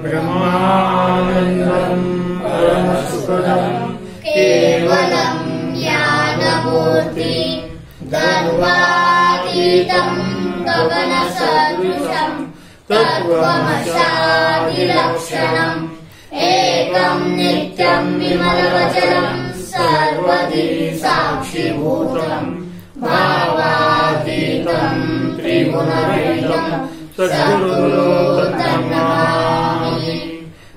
ब्रह्मानन्दं परमसुखदं केवलं ज्ञानमूर्ति सर्वातीतं गगनसदृशं तत्त्वमशादिलक्षणम् एकं नित्यं विमलवचनं सर्वधी साक्षिभूतं भावातीतं त्रिगुणरहितं सद्गुरुं नमामि।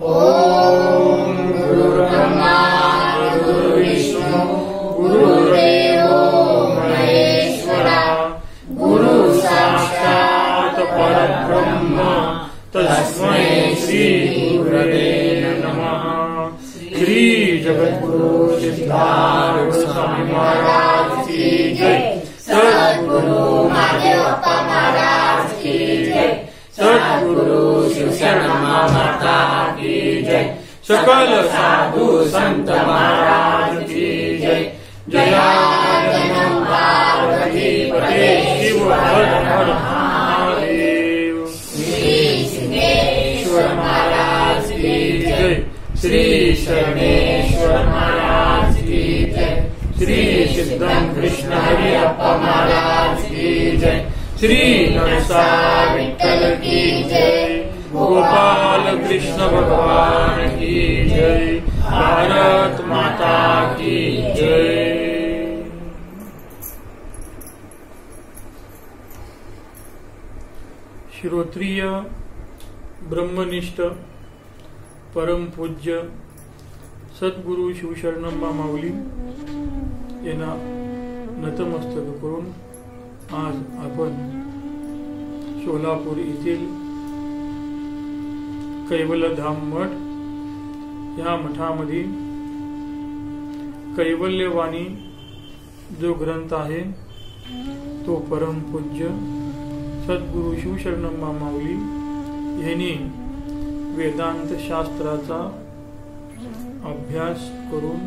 ॐ गुरुर्ब्रह्मा गुरुर्विष्णु गुरुर्देवो महेश्वरा गुरु साक्षात् परब्रह्म तस्मै श्री गुरवे नमः। श्री जगद्गुरु सिद्धार्थ स्वामी महाराज की जय। सद्गुरु महादेवप्पा महाराज की जय। सद्गुरु शिवशरणम्मा माता की जय। सकल साधु संत महाराज की जय। जयानंद पार्वती पते शिव हर हर महादेव। श्री सिद्धेश्वर महाराज की जय। श्री शरणेश्वर महाराज की जय। श्री सिद्धम कृष्ण हरियप्पा महाराज की जय। श्री नरसा विठ्ठल की जय। गोपाल कृष्ण भगवान की जय। भारत माता की जय। श्रोत्रिय ब्रह्मनिष्ठ परम पूज्य सद्गुरु शिवशरणम्मा माऊली यांना नतमस्तक करून आज आपण सोलापूर येथील कैवल्यधाम मठ या मठामध्ये कैवल्यवाणी जो ग्रंथ आहे तो परम पूज्य सद्गुरु शिवशरणम्मा माऊली यांनी वेदांत शास्त्राचा अभ्यास करून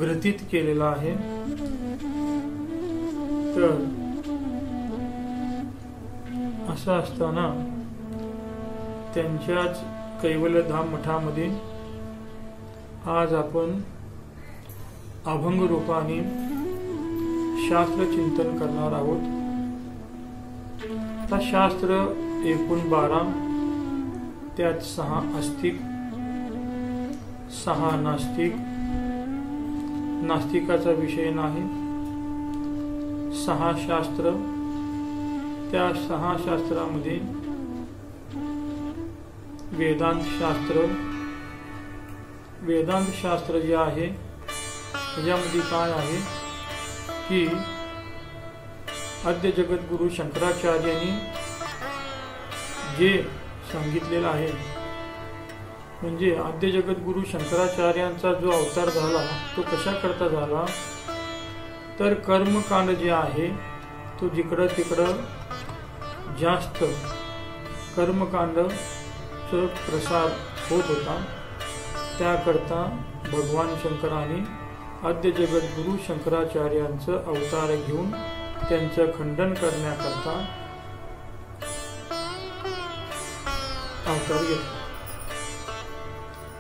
ग्रथित केलेला आहे। तर असं असताना त्यांच्याच कैवल्यधाम मठामध्ये आज आपण अभंग रूपाने शास्त्र चिंतन करणार आहोत। आता शास्त्र एकूण 12, त्यात 6 आस्तिक 6 नास्तिक। नास्तिकाचा विषय नाही। 6 शास्त्र, त्या 6 शास्त्रामध्ये वेदांत शास्त्र जे आहे त्याच्यामध्ये काय आहे की आद्य जगद्गुरु शंकराचार्यांनी जे सांगितलेलं आहे, म्हणजे आद्य जगद्गुरु शंकराचार्यांचा जो अवतार झाला तो कशा करता झाला, तर कर्मकांड जे आहे तो जिकडं तिकडं जास्त कर्मकांडचा प्रसार होत होता। त्याकरता भगवान शंकराने आद्य जगद्गुरु शंकराचार्यांचं अवतार घेऊन त्यांचं खंडन करण्याकरता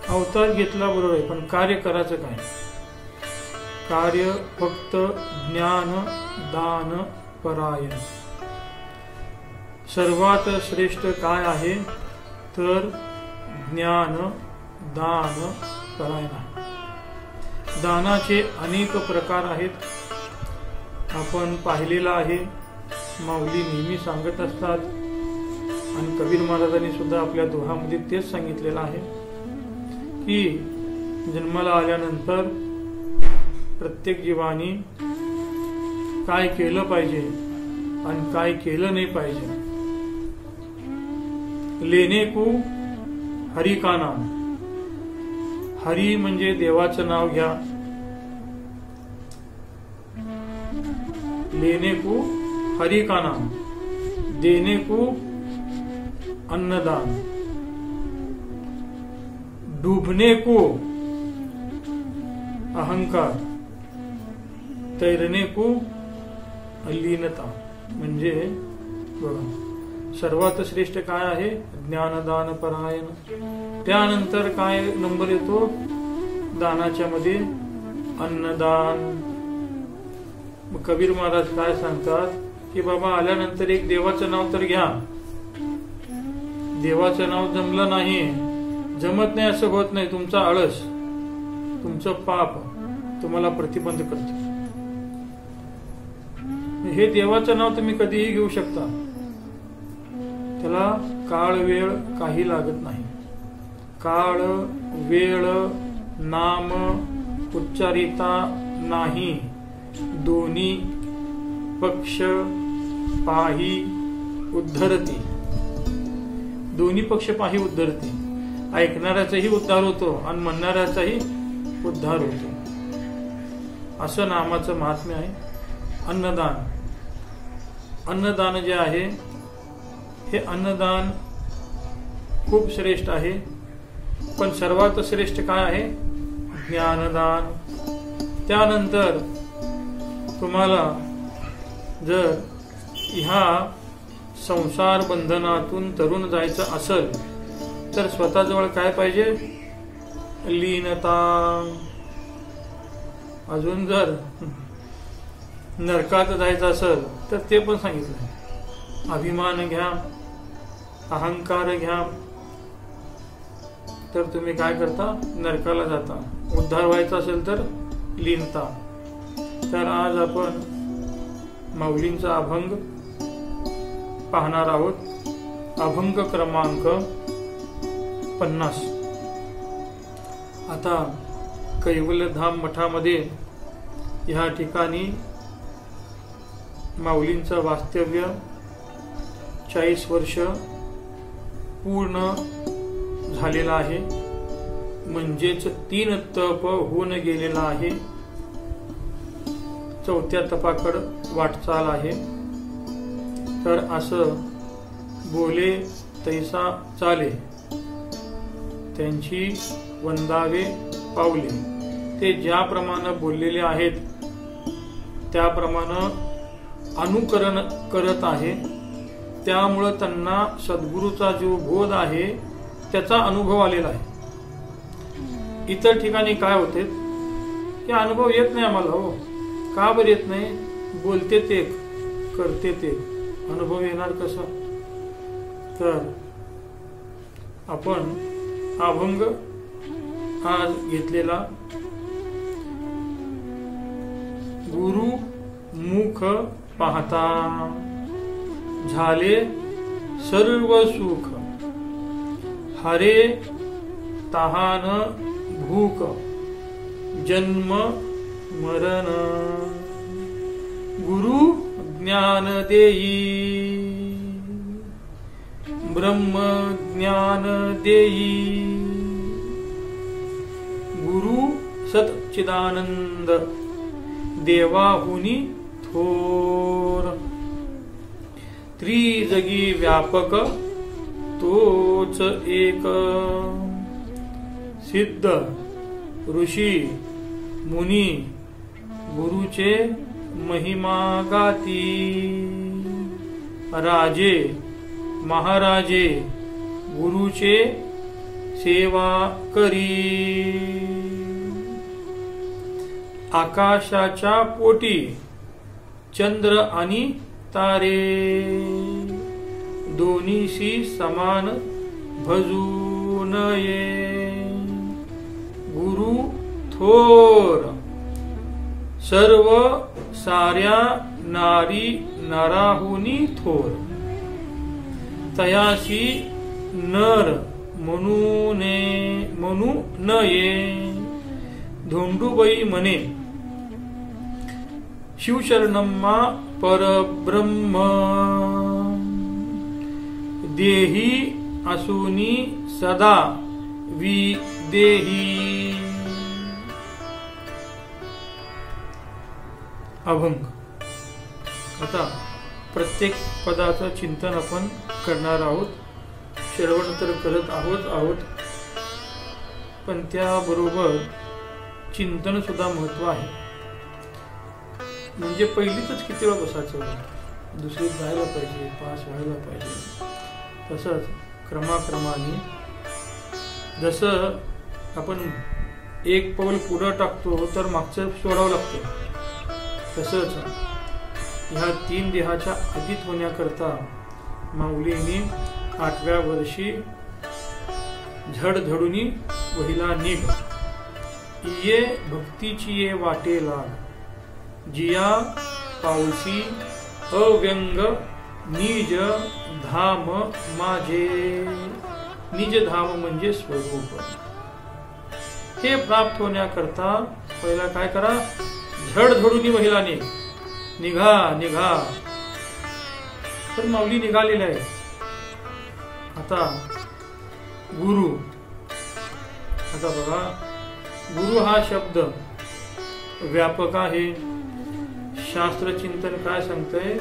अवतार घेतला बरोबर आहे, पण कार्य करायचं काय? कार्य फक्त ज्ञान दान परायण। सर्वात श्रेष्ठ काय आहे तर ज्ञान दान परायण। दानाचे अनेक प्रकार आहेत, आपण पाहिलेला आहे। माऊली नेहमी सांगत असतात आणि कबीर महाराजांनी सुद्धा आपल्या दोहामध्ये तेच सांगितलेलं आहे की जन्माला आल्यानंतर प्रत्येक जीवानी काय केलं पाहिजे आणि काय केलं नाही पाहिजे। लेने को हरि का नाम, हरी म्हणजे देवाचं नाव घ्या। लेने को हरि का नाम, देने को अन्नदान, डूबने को अहंकार, तैरने को अलीनता। म्हणजे सर्वात श्रेष्ठ काय आहे? ज्ञानदान परायण. त्यानंतर काय नंबर येतो? दानाच्या मध्ये अन्नदान. मग कबीर महाराज काय सांगतात की बाबा आल्यानंतर एक देवाचं नाव तर घ्या. देवाचं नाव जमलं नाही, जमत नाही असं होत नाही. तुमचा आळस, तुमचं पाप तुम्हाला प्रतिबंध करते. हे देवाचं नाव तुम्ही कधीही घेऊ शकता. त्याला काळ वेळ काही लागत नाही. काळ वेळ नाम उच्चारिता नाही. दोन्ही पक्ष पाही उद्धरती. दोन्ही पक्ष पाही उद्धरती. ऐकणाऱ्याचाही उद्धार होतो आणि म्हणणाऱ्याचाही उद्धार होतो. असं नामाचं महात्म्य आहे. अन्नदान. अन्नदान जे आहे हे अन्नदान खूप श्रेष्ठ आहे. पण सर्वात श्रेष्ठ काय आहे? ज्ञानदान. त्यानंतर तुम्हाला जर ह्या संसार बंधनातून तरुण जायचं असेल तर स्वतःजवळ काय पाहिजे? लीनता. अजून जर नरकात जायचं असेल तर ते पण सांगितलं. अभिमान घ्या, अहंकार घ्या, तर तुम्ही काय करता? नरकाला जाता. उद्धार व्हायचा असेल तर लीनता. तर आज आपण माऊलींचा अभंग पाहणार आहोत. अभंग क्रमांक 50. आता कैवल्यधाम मठामध्ये ह्या ठिकाणी माऊलींचं वास्तव्य 40 वर्ष पूर्ण झालेलं आहे. म्हणजेच 3 तप होऊन गेलेला आहे. 4थ्या तपाकडे वाटचाल आहे. तर असं बोले तैसा चाले, त्यांची वंदावे पावले. ते ज्याप्रमाणे बोललेले आहेत त्याप्रमाणे अनुकरण करत आहे. त्यामुळं त्यांना सद्गुरूचा जो बोध आहे त्याचा अनुभव आलेला आहे. इतर ठिकाणी काय होते की अनुभव येत नाही आम्हाला. हो, का बरं येत नाही? बोलते ते, करते ते, अनुभव येणार कसा? तर आपण अभंग आज घेतलेला गुरु मुख पाहता झाले सर्व सुख, हरे तहान भूक जन्म मरण. गुरु ज्ञान देई, ब्रह्म ज्ञान देई. गुरु सच्चिदानंद देवाहुनी थोर. त्रिजगी व्यापक तोच एक, सिद्ध ऋषी मुनी गुरुचे महिमा गाती. राजे महाराजे गुरुचे सेवा करी. आकाशाच्या पोटी चंद्र आणि तारे, दोन्हीशी समान भजू नये. गुरु थोर सर्व साऱ्या नारी नराहुनी थोर. तयाशी नर म्हणू नये. धोंडूबाई म्हणे शिवशरणम्मा परब्रह्म. देही असुनी सदा विदेही. अभंग. आता प्रत्येक पदाचं चिंतन आपण करणार आहोत. श्रवण तर करत आहोत पण त्याबरोबर चिंतन सुद्धा महत्व आहे. म्हणजे पहिलीतच किती वेळा बसायचं. दुसरीत जायला पाहिजे, पास व्हायला पाहिजे. तसंच क्रमाक्रमाने जसं आपण एक पाऊल पुढं टाकतो तर मागचं सोडावं लागतं, तसंच ह्या 3 देहाच्या अतीत होण्याकरता माऊलींनी 8व्या वर्षी झडझडुनी वहिला निघ, ये भक्तीची ये वाटे लाग, जिया पावसी अव्यंग निज धाम माझे. निज धाम म्हणजे स्वरूप. हे प्राप्त होण्याकरता पहिला काय करा, झडझडुनी वहिला निघ, निघा निघा. तर माऊली निघालेले आहे. आता गुरु, आता बघा, गुरु हा शब्द व्यापक आहे. शास्त्र चिंतन काय सांगतंय,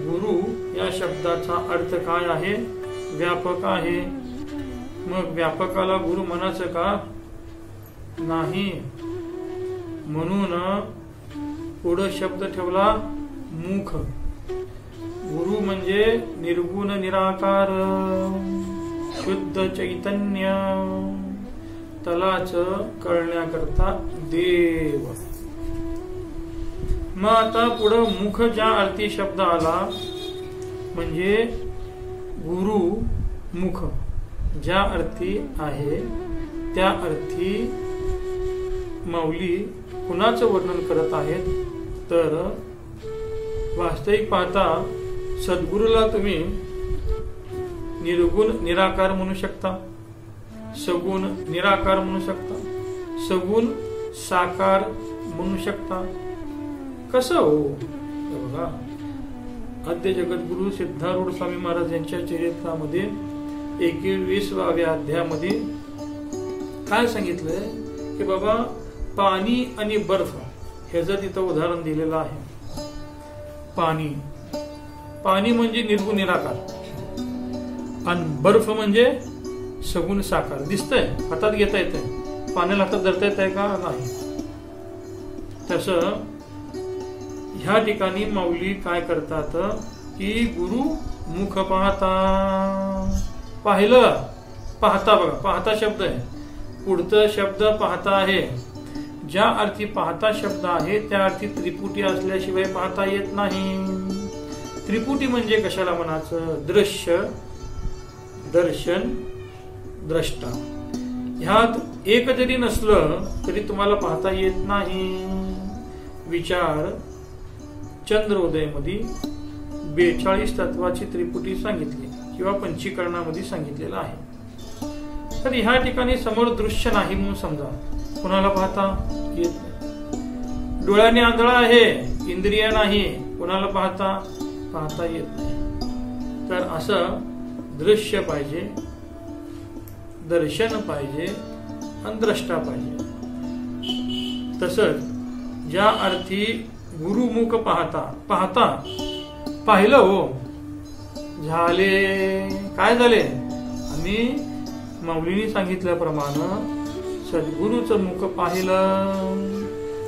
गुरु या शब्दाचा अर्थ काय आहे, व्यापक आहे. मग व्यापकाला गुरु म्हणायचं का, नाही. म्हणून पुढं शब्द ठेवला मुख. गुरु म्हणजे निर्गुण निराकार शुद्ध चैतन्य, त्यालाच कळण्याकरता देव. मग आता पुढं मुख ज्या अर्थी शब्द आला म्हणजे गुरु मुख ज्या अर्थी आहे त्या अर्थी माऊली कुणाचं वर्णन करत आहेत, तर वास्तविक पाहता सद्गुरूला तुम्ही निर्गुण निराकार म्हणू शकता, सगुण निराकार म्हणू शकता, सगुण साकार म्हणू शकता. कसं हो, बघा, आद्य जगद्गुरु सिद्धारूढ स्वामी महाराज यांच्या चरित्रामध्ये 21व्या अध्यायामध्ये काय सांगितलंय की बाबा पाणी आणि बर्फ ह्याचं तिथं उदाहरण दिलेलं आहे. पाणी, पाणी म्हणजे निर्गुण निराकार आणि बर्फ म्हणजे सगुण साकार. दिसतंय, हातात घेता येतंय, पाण्याला हातात धरता येतंय का, नाही. तसं ह्या ठिकाणी माऊली काय करतात की गुरु मुख पाहता, पाहिलं, पाहता. बघा, पाहता शब्द आहे, पुढचा शब्द पाहता आहे. ज्या अर्थी पाहता शब्द आहे त्या अर्थी त्रिपुटी असल्याशिवाय पाहता येत नाही. त्रिपुटी म्हणजे कशाला म्हणायचं, दृश्य, दर्शन, द्रष्टा. ह्यात एक जरी नसलं तरी तुम्हाला पाहता येत नाही. विचार चंद्रोदय मध्ये 42 तत्वाची त्रिपुटी सांगितली किंवा पंचीकरणामध्ये सांगितलेलं आहे. तर ह्या ठिकाणी समोर दृश्य नाही म्हणून समजा, कोणाला पाहता येत नाही. डोळ्याने आंधळा आहे, इंद्रिय नाही, कोणाला पाहता येत नाही. तर असं दृश्य पाहिजे, दर्शन पाहिजे आणि द्रष्टा पाहिजे. तसंच ज्या अर्थी गुरुमुख पाहता, पाहता पाहिलं हो, झाले काय झाले, आणि माऊलीने सांगितल्याप्रमाणे सद्गुरूचं मुख पाहिलं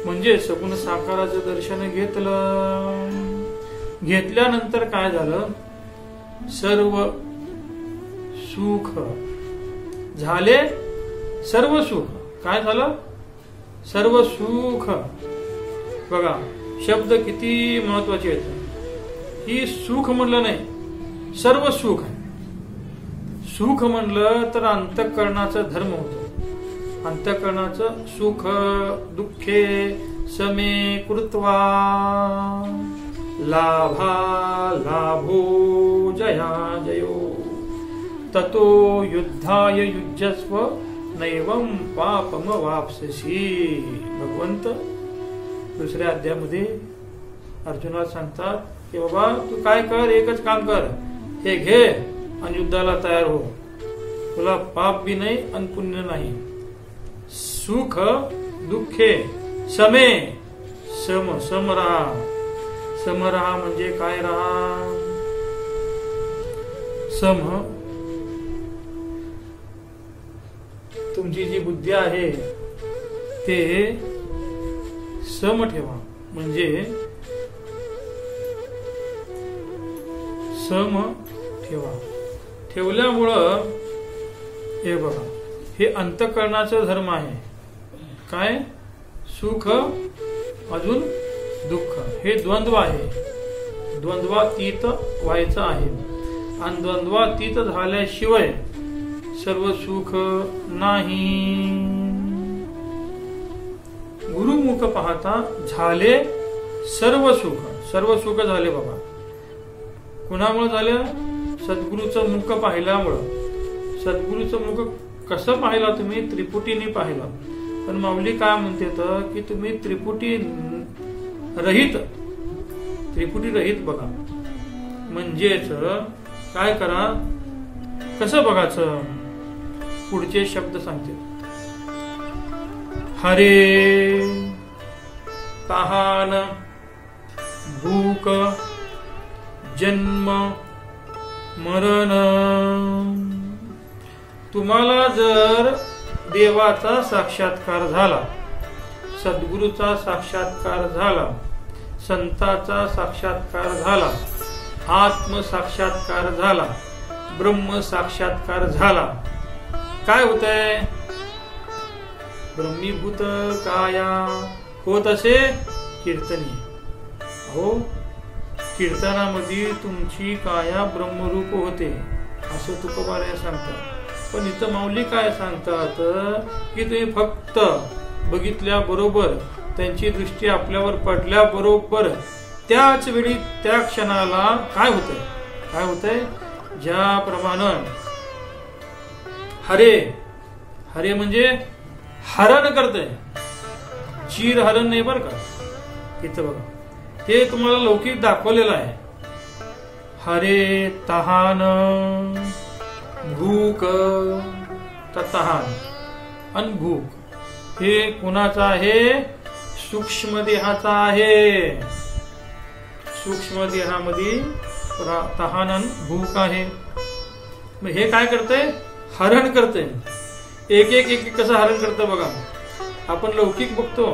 म्हणजे सगुण साकाराचं दर्शन घेतलं. घेतल्यानंतर काय झालं, सर्व सुख झाले. सर्व सुख काय झालं, सर्व सुख. बघा शब्द किती महत्वाचे आहेत. ही सुख म्हणलं नाही, सर्व सुख. सुख म्हणलं तर अंतःकरणाचा धर्म होतो. अंतःकरणाचं सुख दुःखे समे कृत्वा लाभा लाभो जया जयो ततो युद्धाय युज्यस्व नैवं पापम वाप्स्यसि. भगवंत दुसऱ्या अध्यायामध्ये अर्जुनाला सांगतात की बाबा तू काय कर, एकच काम कर, हे घे आणि युद्धाला तयार हो. तुला पाप बी नाही आणि पुण्य नाही. सुख दुःखे समे, सम सम राहा. सम राहा म्हणजे काय राहा, सम तुमची जी बुद्धी आहे ते सम ठेवा. म्हणजे सम ठेवा. ठेवल्यामुळं हे बघा, हे अंतःकरणाचा धर्म आहे. काय? सुख अजून दुःख, हे द्वंद्व आहे. द्वंद्वातीत व्हायचं आहे. आणि द्वंद्वातीत झाल्याशिवाय सर्व सुख नाही. गुरुमुख पाहता झाले सर्व सुख. सर्व सुख झाले बघा. कुणामुळे झालं? सद्गुरूचं मुख पाहिल्यामुळं. सद्गुरूचं मुख कसं पाहिला तुम्ही? त्रिपुटीने पाहिलं. पण माऊली काय म्हणते तर की तुम्ही त्रिपुटी रहित बघा. म्हणजेच काय करा, कसं बघायचं? पुढचे शब्द सांगते. हरे तहान भूक जन्म मरण. तुम्हाला जर देवाचा साक्षात्कार झाला, सद्गुरूचा साक्षात्कार झाला, संताचा साक्षात्कार झाला, आत्मसाक्षात्कार झाला, ब्रह्म साक्षात्कार झाला, काय होतंय? ब्रह्मीभूत काया होत असे कीर्तनी. हो, कीर्तनामध्ये तुमची काया ब्रह्मरूप होते असं तुकोबाराया सांगतात. पण इथं माऊली काय सांगतात की तुम्ही फक्त बघितल्याबरोबर, त्यांची दृष्टी आपल्यावर पडल्याबरोबर त्याच वेळी त्या क्षणाला काय होतंय? ज्याप्रमाणे हरे म्हणजे हरण करते, चीर हरण नाही बरं का. इथं बघा, ते तुम्हाला लौकिक दाखवलेलं आहे. हरे तहान भूक. तहान आणि भूक हे कुणाचा आहे? सूक्ष्म देहाचा आहे. सूक्ष्म देहामध्ये तहान आणि भूक आहे. मग हे काय करतंय? हरण करते. एक एक कसं हरण करतं बघा. आपण लौकिक बघतो,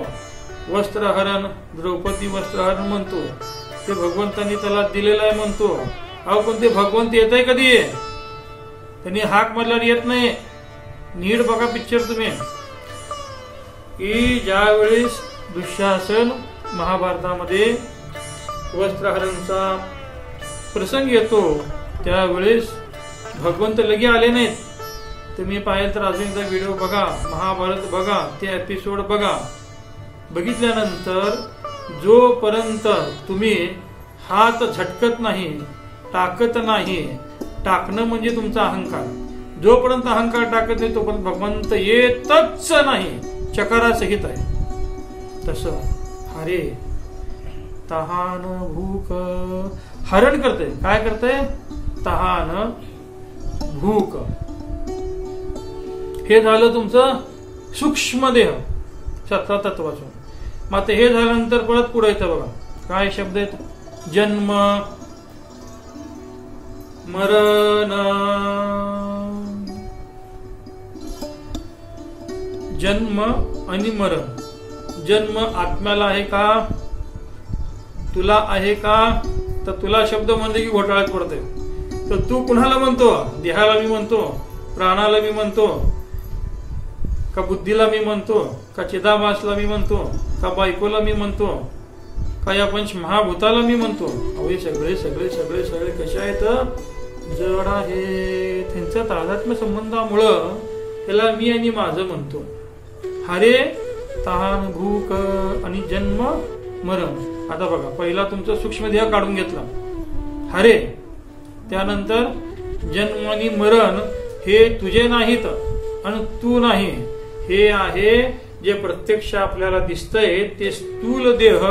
वस्त्रहरण, द्रौपदी वस्त्रहरण म्हणतो, ते भगवंतांनी त्याला दिलेलं आहे म्हणतो. अहो पण ते भगवंत येत आहे कधी? त्यांनी हाक मारल्यावर येत नाही. नीट बघा पिक्चर तुम्ही, की ज्या वेळेस दुःशासन महाभारतामध्ये वस्त्रहरणचा प्रसंग येतो त्यावेळेस भगवंत लगे आले नाहीत. तुम्ही पाहिलं तर अजून एकदा व्हिडिओ बघा, महाभारत बघा, ते एपिसोड बघा. बघितल्यानंतर जोपर्यंत तुम्ही हात झटकत नाही, टाकत नाही, टाकणं म्हणजे तुमचा अहंकार, जोपर्यंत अहंकार टाकत नाही तोपर्यंत भगवंत येतच नाही, चकारासहित आहे. तसं हरे तहान भूक हरण करते. काय करते? तहान भूक. हे झालं तुमचं सूक्ष्म देह, 17 तत्वाचं. मग हे झाल्यानंतर परत पुढे येतं बघा, काय शब्द आहेत? जन्म मरण. जन्म आणि मरण. जन्म आत्म्याला आहे का? तुला आहे का? तर तुला शब्द म्हणले की घोटाळ्यात पडते. तर तू कुणाला म्हणतो? देहाला मी म्हणतो, प्राणाला मी म्हणतो, का बुद्धीला मी म्हणतो, का चिदाभासला मी म्हणतो, का बायकोला मी म्हणतो, का या पंच महाभूताला मी म्हणतो? अहो हे सगळे सगळे सगळे सगळे कसे आहेत? जड आहे. त्यांच्या तादात्म्य संबंधामुळं त्याला मी आणि माझं म्हणतो. हरे तहान भूक आणि जन्म मरण. आता बघा, पहिला तुमचा सूक्ष्म देह काढून घेतला, हरे. त्यानंतर जन्म आणि मरण हे तुझे नाहीत आणि तू नाही, हे आहे जे प्रत्यक्ष आपल्याला दिसतंय ते स्थूल देह,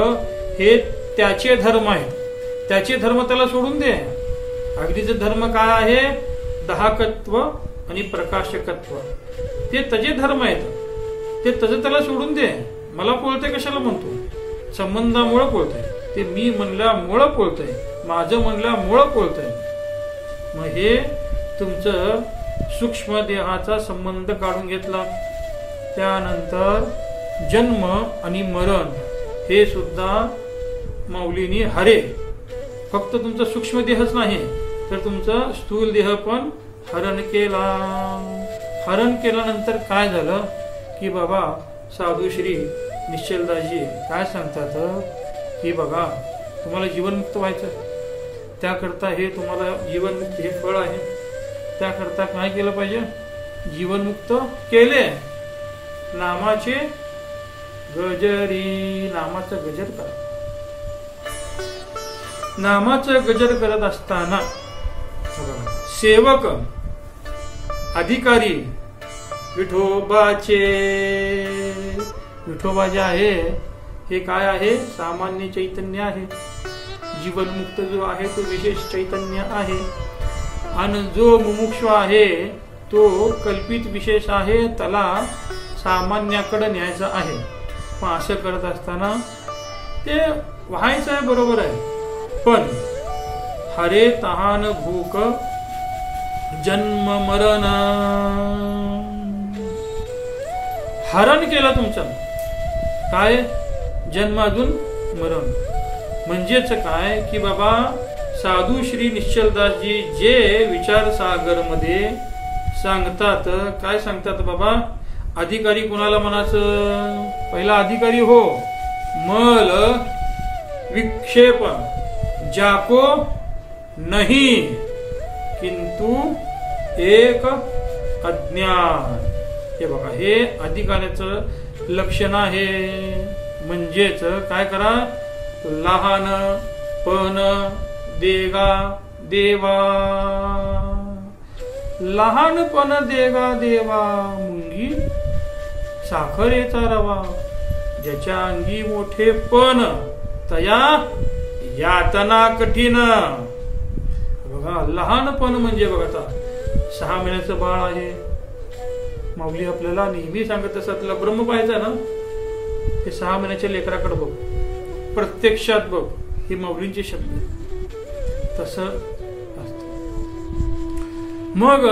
हे त्याचे धर्म आहेत. त्याचे धर्म त्याला सोडून दे. अगदीचे धर्म काय आहे? दाहकत्व आणि प्रकाशकत्व, ते तजे धर्म आहेत. ते तजे त्याला सोडून दे. मला पोळते कशाला म्हणतो? संबंधामुळे पोळतंय. ते मी म्हणल्यामुळं पोळतंय, माझं म्हणल्यामुळं पोळतंय. मग हे तुमचं सूक्ष्म देहाचा संबंध काढून घेतला. त्यानंतर जन्म आणि मरण हे सुद्धा माऊलीनी हरे. फक्त तुमचा सूक्ष्म देहच नाही, तर तुमचा स्थूल देह पण हरण केला. हरण केल्यानंतर काय झालं की बाबा साधू श्री निश्चलदासजी काय सांगतात की बघा तुम्हाला जीवनमुक्त व्हायचं, त्याकरता हे तुम्हाला जीवनमुक्त हे फळ आहे, त्याकरता काय केलं पाहिजे, जीवनमुक्त केले. नामाचे गजरी, नामाचं गजर करा. नामाचं गजर करत असताना सेवक अधिकारी विठोबाचे, विठोबा जे आहे हे काय आहे, सामान्य चैतन्य आहे. जीवनमुक्त जो आहे तो विशेष चैतन्य आहे, आणि जो मुमुक्षु आहे तो कल्पित विशेष आहे, त्याला सामान्याकडे न्यायचा आहे. पण असं करत असताना ते व्हायचं आहे, बरोबर आहे, पण हरे तहान भूक जन्म मरण, हरण केलं तुमचं काय, जन्मातून मरण. म्हणजेच काय की बाबा साधू श्री निश्चलदासजी जे विचार सागर मध्ये सांगतात, काय सांगतात बाबा, अधिकारी कुणाला म्हणायचं, पहिला अधिकारी हो, मल विक्षेप जाको नहीं किंतु एक अज्ञान. हे बघा हे अधिकाऱ्याचं लक्षण आहे. म्हणजेच काय करा, लहान पण देगा देवा, लहानपण देगा देवा, मुंगी साखरेचा रवा, ज्याच्या अंगी मोठे पण तया यातना कठीण. बघा लहानपण म्हणजे बघा आता 6 महिन्याचं बाळ आहे, माऊली आपल्याला नेहमी सांगत असतात तुला ब्रह्म पाहायचं ना, हे 6 महिन्याच्या लेकराकडे बघ, प्रत्यक्षात बघ, हे माऊलींचे शब्द. तसं असतं. मग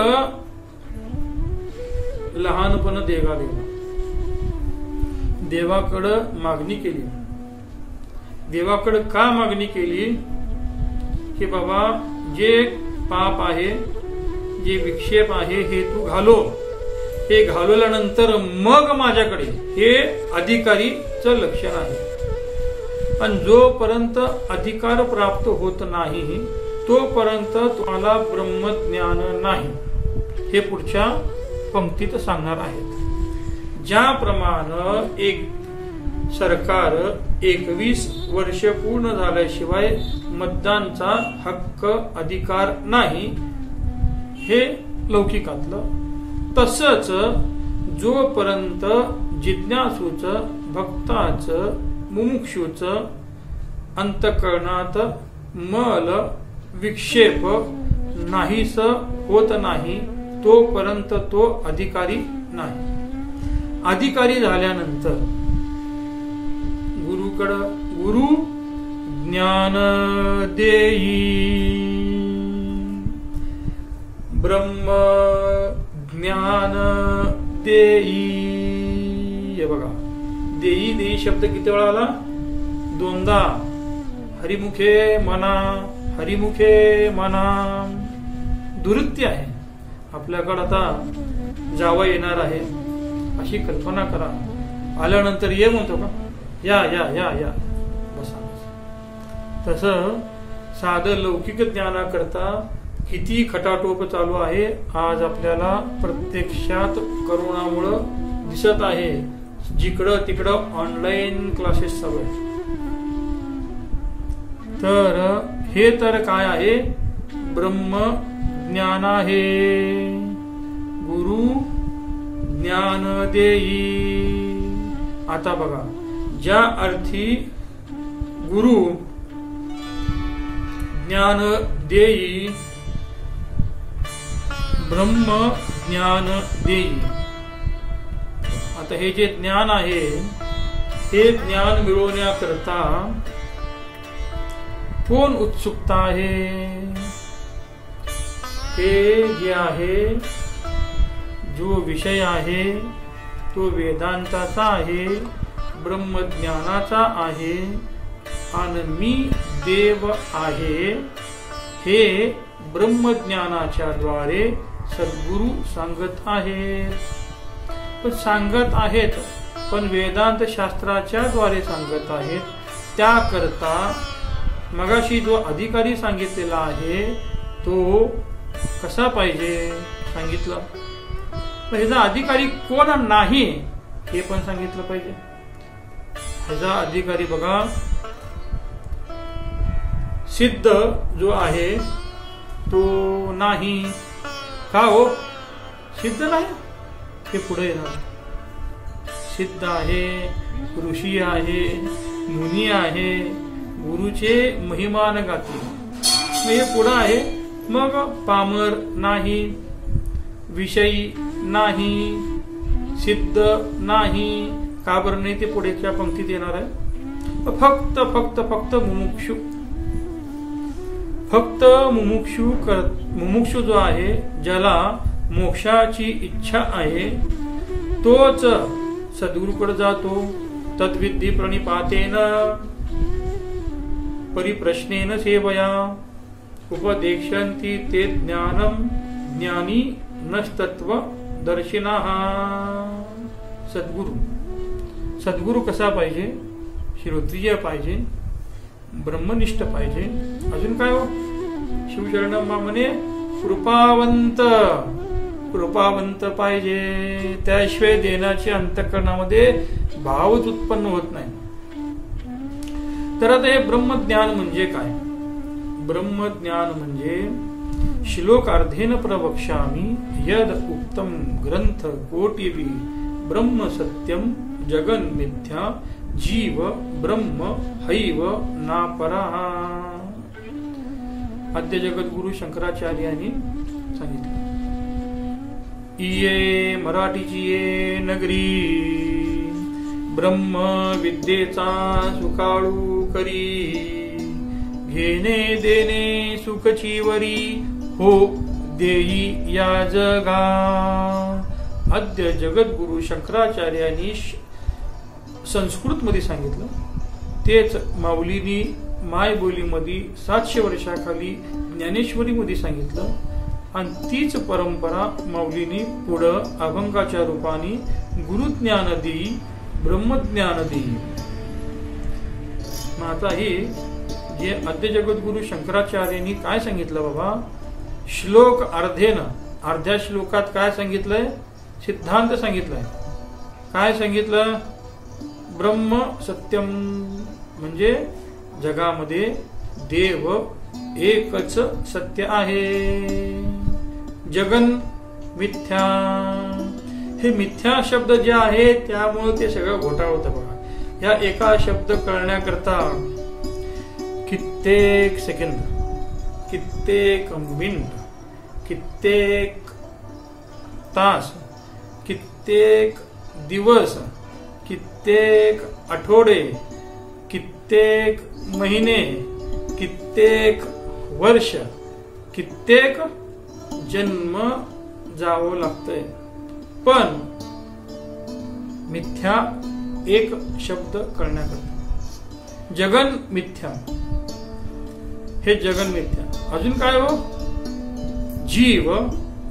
लहानपण देगा देवा, देवाकडं मागणी केली. देवाकडं का मागणी केली की बाबा जे पाप आहे, जे विक्षेप आहे हे तू घालो, हे घालवल्यानंतर मग माझ्याकडे, हे अधिकारीचं लक्षण आहे. आणि जोपर्यंत अधिकार प्राप्त होत नाही तोपर्यंत तुम्हाला ब्रह्मज्ञान नाही, हे पुढच्या पंक्तीत सांगणार आहेत. ज्याप्रमाणे एक सरकार 21 वर्ष पूर्ण झाल्याशिवाय मतदानचा हक्क अधिकार नाही, हे लौकिकातलं, तसंच जोपर्यंत जिज्ञासूच भक्ताच मुमुक्षूच अंतःकरणात मल विक्षेप नाहीस होत नाही तोपर्यंत तो अधिकारी नाही. अधिकारी झाल्यानंतर गुरु ज्ञान देई, ब्रह्म ज्ञान देई. हे बघा देई देई शब्द किती वेळा आला, 2दा. हरिमुखे मना, हरिमुखे मना, दुरुक्ती आहे. आपल्याकडे आता जावं येणार आहे अशी कल्पना करा, आल्यानंतर ये म्हणतो का, या या या या बसा. तसं साधं लौकिक ज्ञानाकरता किती खटाटोप चालू आहे आज आपल्याला प्रत्यक्षात करोनामुळं दिसत आहे. जिकडं तिकडं ऑनलाईन क्लासेस चालू आहेत. तर हे तर काय आहे, ब्रह्म ज्ञान आहे, गुरु ज्ञान देई. आता बघा ज्या अर्थी गुरु ज्ञान देई, ब्रह्म ज्ञान देई. आता हे जे ज्ञान आहे हे ज्ञान मिळवण्याकरता कोण उत्सुकता आहे, हे जे आहे जो विषय आहे तो वेदांताचा आहे, ब्रह्मज्ञानाचा आहे, आणि मी देव आहे हे ब्रह्मज्ञानाच्या द्वारे सद्गुरु सांगत आहेत. पण सांगत आहेत पण वेदांत शास्त्राच्या द्वारे सांगत आहेत. त्याकरता मगाशी जो अधिकारी सांगितलेला आहे तो कसा पाहिजे सांगितलं. ह्याचा अधिकारी कोण नाही हे पण सांगितलं पाहिजे. ह्याचा अधिकारी बघा सिद्ध जो आहे तो नाही. का हो सिद्ध नाही? हे पुढे येणार. सिद्ध आहे, ऋषी आहे, मुनी आहे, गुरुचे महिमान गाती, हे पुढे आहे. मग पामर नाही, विषयी नाही, सिद्ध नाही. का बरं नाही? ते पुढेच्या पंक्तीत येणार आहे. फक्त फक्त फक्त मुमुक्षु, फक्त मुमुक्षु जो आहे, ज्याला मोक्षाची इच्छा आहे तोच सद्गुरूकडे जातो. तद्विद्धी प्रणिपातेन परिप्रश्नेन सेवया उपदेक्षन्ति ते ज्ञानम ज्ञानी नस्तत्व दर्शिनः. सद्गुरू कसा पाहिजे? श्रोत्रिय पाहिजे, ब्रह्मनिष्ठ पाहिजे. अजून काय हो? शिवचरण म्हणे कृपावंत पाहिजे. त्याशिवाय देण्याच्या अंतःकरणामध्ये भावच उत्पन्न होत नाही. तर आता हे ब्रह्मज्ञान म्हणजे काय? ब्रह्मज्ञान म्हणजे श्लोकार्धेन प्रवक्ष्यामि यद उक्तम ग्रंथ कोटिभि ब्रह्म सत्यम जगन मिथ्या जीव ब्रह्म हैव नापरः. आद्य जगद्गुरु शंकराचार्यांनी सांगितलं. इये मराठीची ये नगरी ब्रह्म विद्येचा सुकाळू करी. घेणे देणे सुखची वरी हो देई या जगा. आद्य जगद्गुरु शंकराचार्यांनी संस्कृत मध्ये सांगितलं. तेच माऊलीनी मायबोलीमध्ये 700 वर्षाखाली ज्ञानेश्वरी मध्ये सांगितलं. आणि तीच परंपरा माऊलीनी पुढं अभंगाच्या रूपाने गुरुज्ञान देई ब्रह्मज्ञान देई. आता हे जे आद्य जगद्गुरु शंकराचार्यांनी काय सांगितलं बाबा? श्लोक अर्धेन, अर्ध्या श्लोकात काय सांगितलंय? सिद्धांत सांगितलंय. काय सांगितलं? ब्रह्म सत्यम म्हणजे जगामध्ये देव एकच सत्य आहे. जगन मिथ्या. हे मिथ्या शब्द जे आहे त्यामुळे ते सगळं घोटाळ होतं बघा. या एका शब्द कळण्याकरता कित्येक सेकंद, कित्येक मिनिट, कित्येक तास, कित्येक दिवस, कित्येक आठवडे, कित्येक महिने, कित्येक वर्ष, कित्येक जन्म जावं लागतंय. पण मिथ्या एक शब्द कळण्याकरता जगन मिथ्या. हे जगन मिथ्या. अजून काय हो? जीव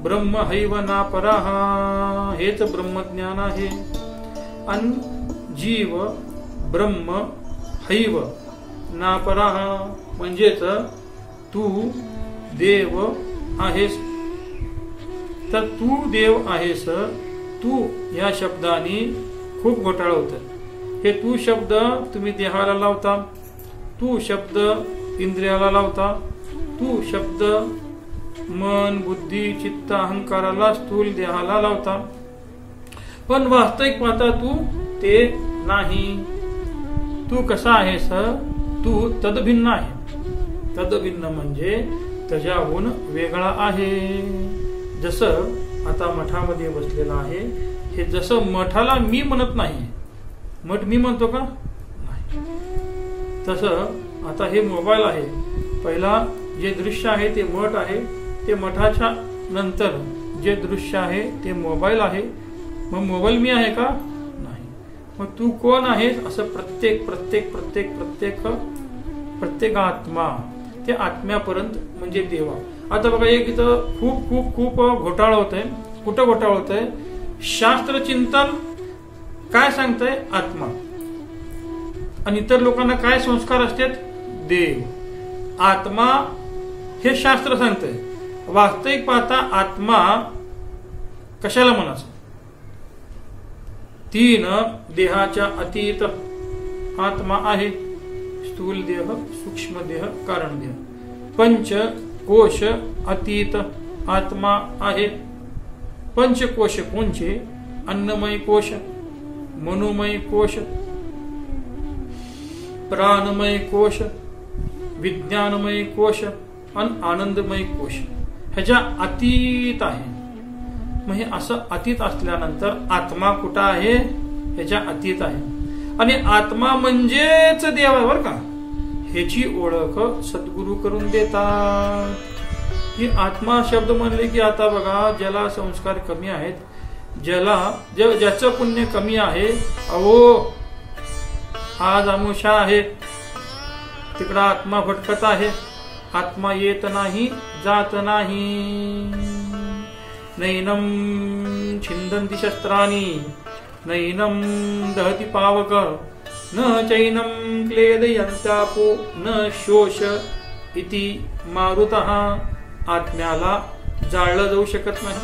ब्रह्म हैव नापरः. हेच ब्रह्मज्ञान आहे. आणि जीव ब्रह्म हैव नापरः म्हणजेच तू देव आहेस. तर तू देव आहेस, तू या शब्दाने खूप घोटाळा होत. हे तू शब्द तुम्ही देहाला लावता, तू शब्द इंद्रियाला लावता, तू शब्द मन बुद्धी चित्त अहंकाराला स्थूल देहाला लावता. पण वास्तविक पाहता तू ते नाही. तू कसा आहेस? तू तदभिन्न आहे. तदभिन्न म्हणजे त्याच्याहून वेगळा आहे. जसं आता मठामध्ये बसलेला आहे, हे जसं मठाला मी म्हणत नाही, मठ मी म्हणतो का? नाही. तसं आता हे मोबाईल आहे. पहिला जे दृश्य आहे ते मठ आहे. ते मठाच्या नंतर जे दृश्य आहे ते मोबाईल आहे. मग मोबाईल मी आहे का? नाही. मग तू कोण आहेस? असं प्रत्येक प्रत्येक प्रत्येक प्रत्येक प्रत्येक आत्मा ते आत्म्यापर्यंत म्हणजे देवा. आता बघा एक इथं खूप खूप खूप घोटाळा होत आहे. कुठं घोटाळा होत आहे? शास्त्र चिंतन काय सांगतंय? आत्मा. आणि इतर लोकांना काय संस्कार असतात? देव. आत्मा हे शास्त्र सांगतंय. वास्तविक पाहता आत्मा कशाला म्हणायचं? तीन देहाच्या अतीत आत्मा आहे. स्थूल देह, सूक्ष्म देह, कारण देह. पंच कोश अतीत आत्मा आहे. पंचकोश कोणचे? अन्नमय कोश, मनोमय कोश, प्राणमय कोश, विज्ञानमय कोश आणि आनंदमय कोश. ह्याच्या अतीत आहे. मग हे असं अतीत असल्यानंतर आत्मा कुठं आहे? ह्याच्या अतीत आहे. आणि आत्मा म्हणजेच देव आहे बरं का. ह्याची ओळख सद्गुरू करून देतात. ही आत्मा शब्द म्हणले की आता बघा ज्याला संस्कार कमी आहेत, ज्याचं पुण्य कमी आहे, अहो आज अमुषा आहे, तिकडं आत्मा भटकत आहे, आत्मा येत नाही, जात नाही. नैनम छिंदन्ति शस्त्राणि नैनम दहति पावक न चैनम क्लेदयन्त्यापो न शोष इति मारुतः. आत्म्याला जाळलं जाऊ शकत नाही,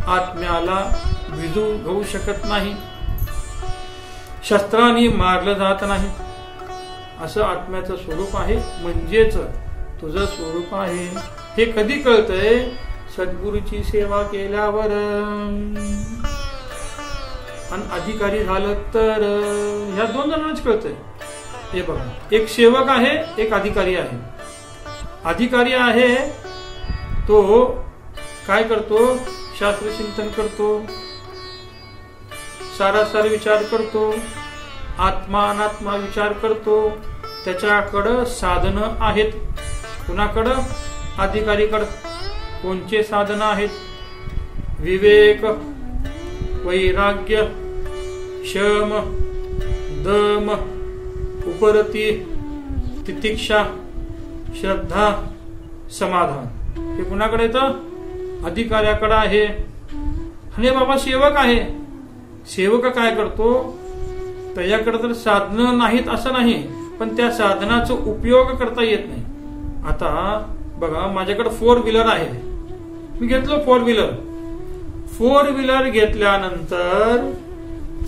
आत्म्याला विजू घेऊ शकत नाही, शस्त्रांनी मारलं जात नाही. असं आत्म्याचं स्वरूप आहे. म्हणजेच तुझं स्वरूप आहे. हे कधी कळतंय? सद्गुरूची सेवा केल्यावर आणि अधिकारी झालं तर. ह्या दोन जणांनाच कळतंय. हे बघा, एक सेवक आहे, एक अधिकारी आहे. अधिकारी आहे तो काय करतो? शास्त्र चिंतन करतो, सारासार विचार करतो, आत्मा अनात्मा विचार करतो. त्याच्याकडं साधनं आहेत. कुणाकडं? अधिकारीकडं. कोणचे साधनं आहेत? विवेक, वैराग्य, शम, दम, उपरती, तितिक्षा, श्रद्धा, समाधान. हे कुणाकडे येतं? अधिकाऱ्याकडे आहे. आणि बाबा सेवक आहे. सेवक काय करतो? त्याच्याकडे तर साधनं नाहीत असं नाही, पण त्या साधनाचा उपयोग करता येत नाही. आता बघा माझ्याकडे 4 व्हीलर आहे. मी घेतलो 4 व्हीलर. 4 व्हीलर घेतल्यानंतर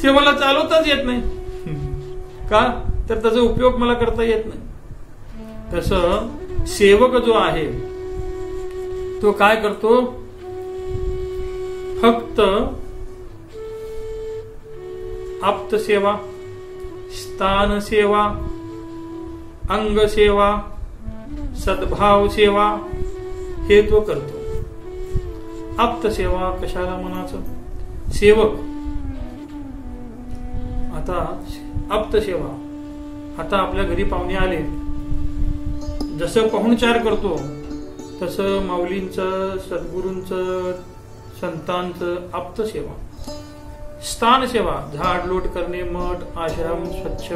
ते मला चालवताच येत नाही. का? तर त्याचा उपयोग मला करता येत नाही. तसं सेवक जो आहे तो काय करतो? फक्त आप्त सेवा, स्थान सेवा, अंग सेवा, सद्भाव सेवा हे तो करतो. आप्त सेवा कशाला म्हणायचं? सेवक. आता आप्त सेवा. आता आपल्या घरी पाहुणे आले, जसं पाहुणचार करतो तसं माऊलींचं, सद्गुरूंचं, संतांचं आप्त सेवा. स्थान सेवा, झाड लोट करणे, मठ आश्रम स्वच्छ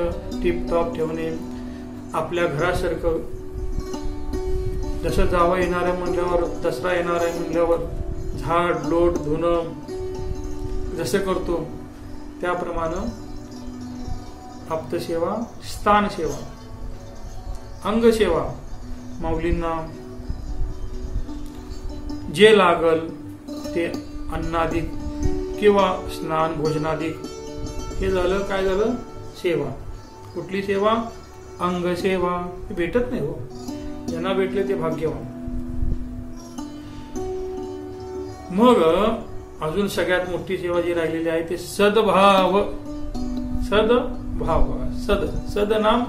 टिपटॉप ठेवणे, आपल्या घरासारखं. जसं जावं येणार आहे म्हणल्यावर, दसरा येणार आहे म्हणल्यावर झाड लोट धुणं जसं करतो त्याप्रमाणे आप्त सेवा. स्थान सेवा, अंग सेवा. माऊलींना जे लागल ते अन्नादिक किंवा स्नान भोजनादिक हे झालं. काय झालं? सेवा. कुठली सेवा? अंग सेवा. भेटत नाही हो. ज्यांना भेटले ते भाग्यवान. मग अजून सगळ्यात मोठी सेवा जी राहिलेली आहे ते सद्भाव. सद्भाव. सदनाम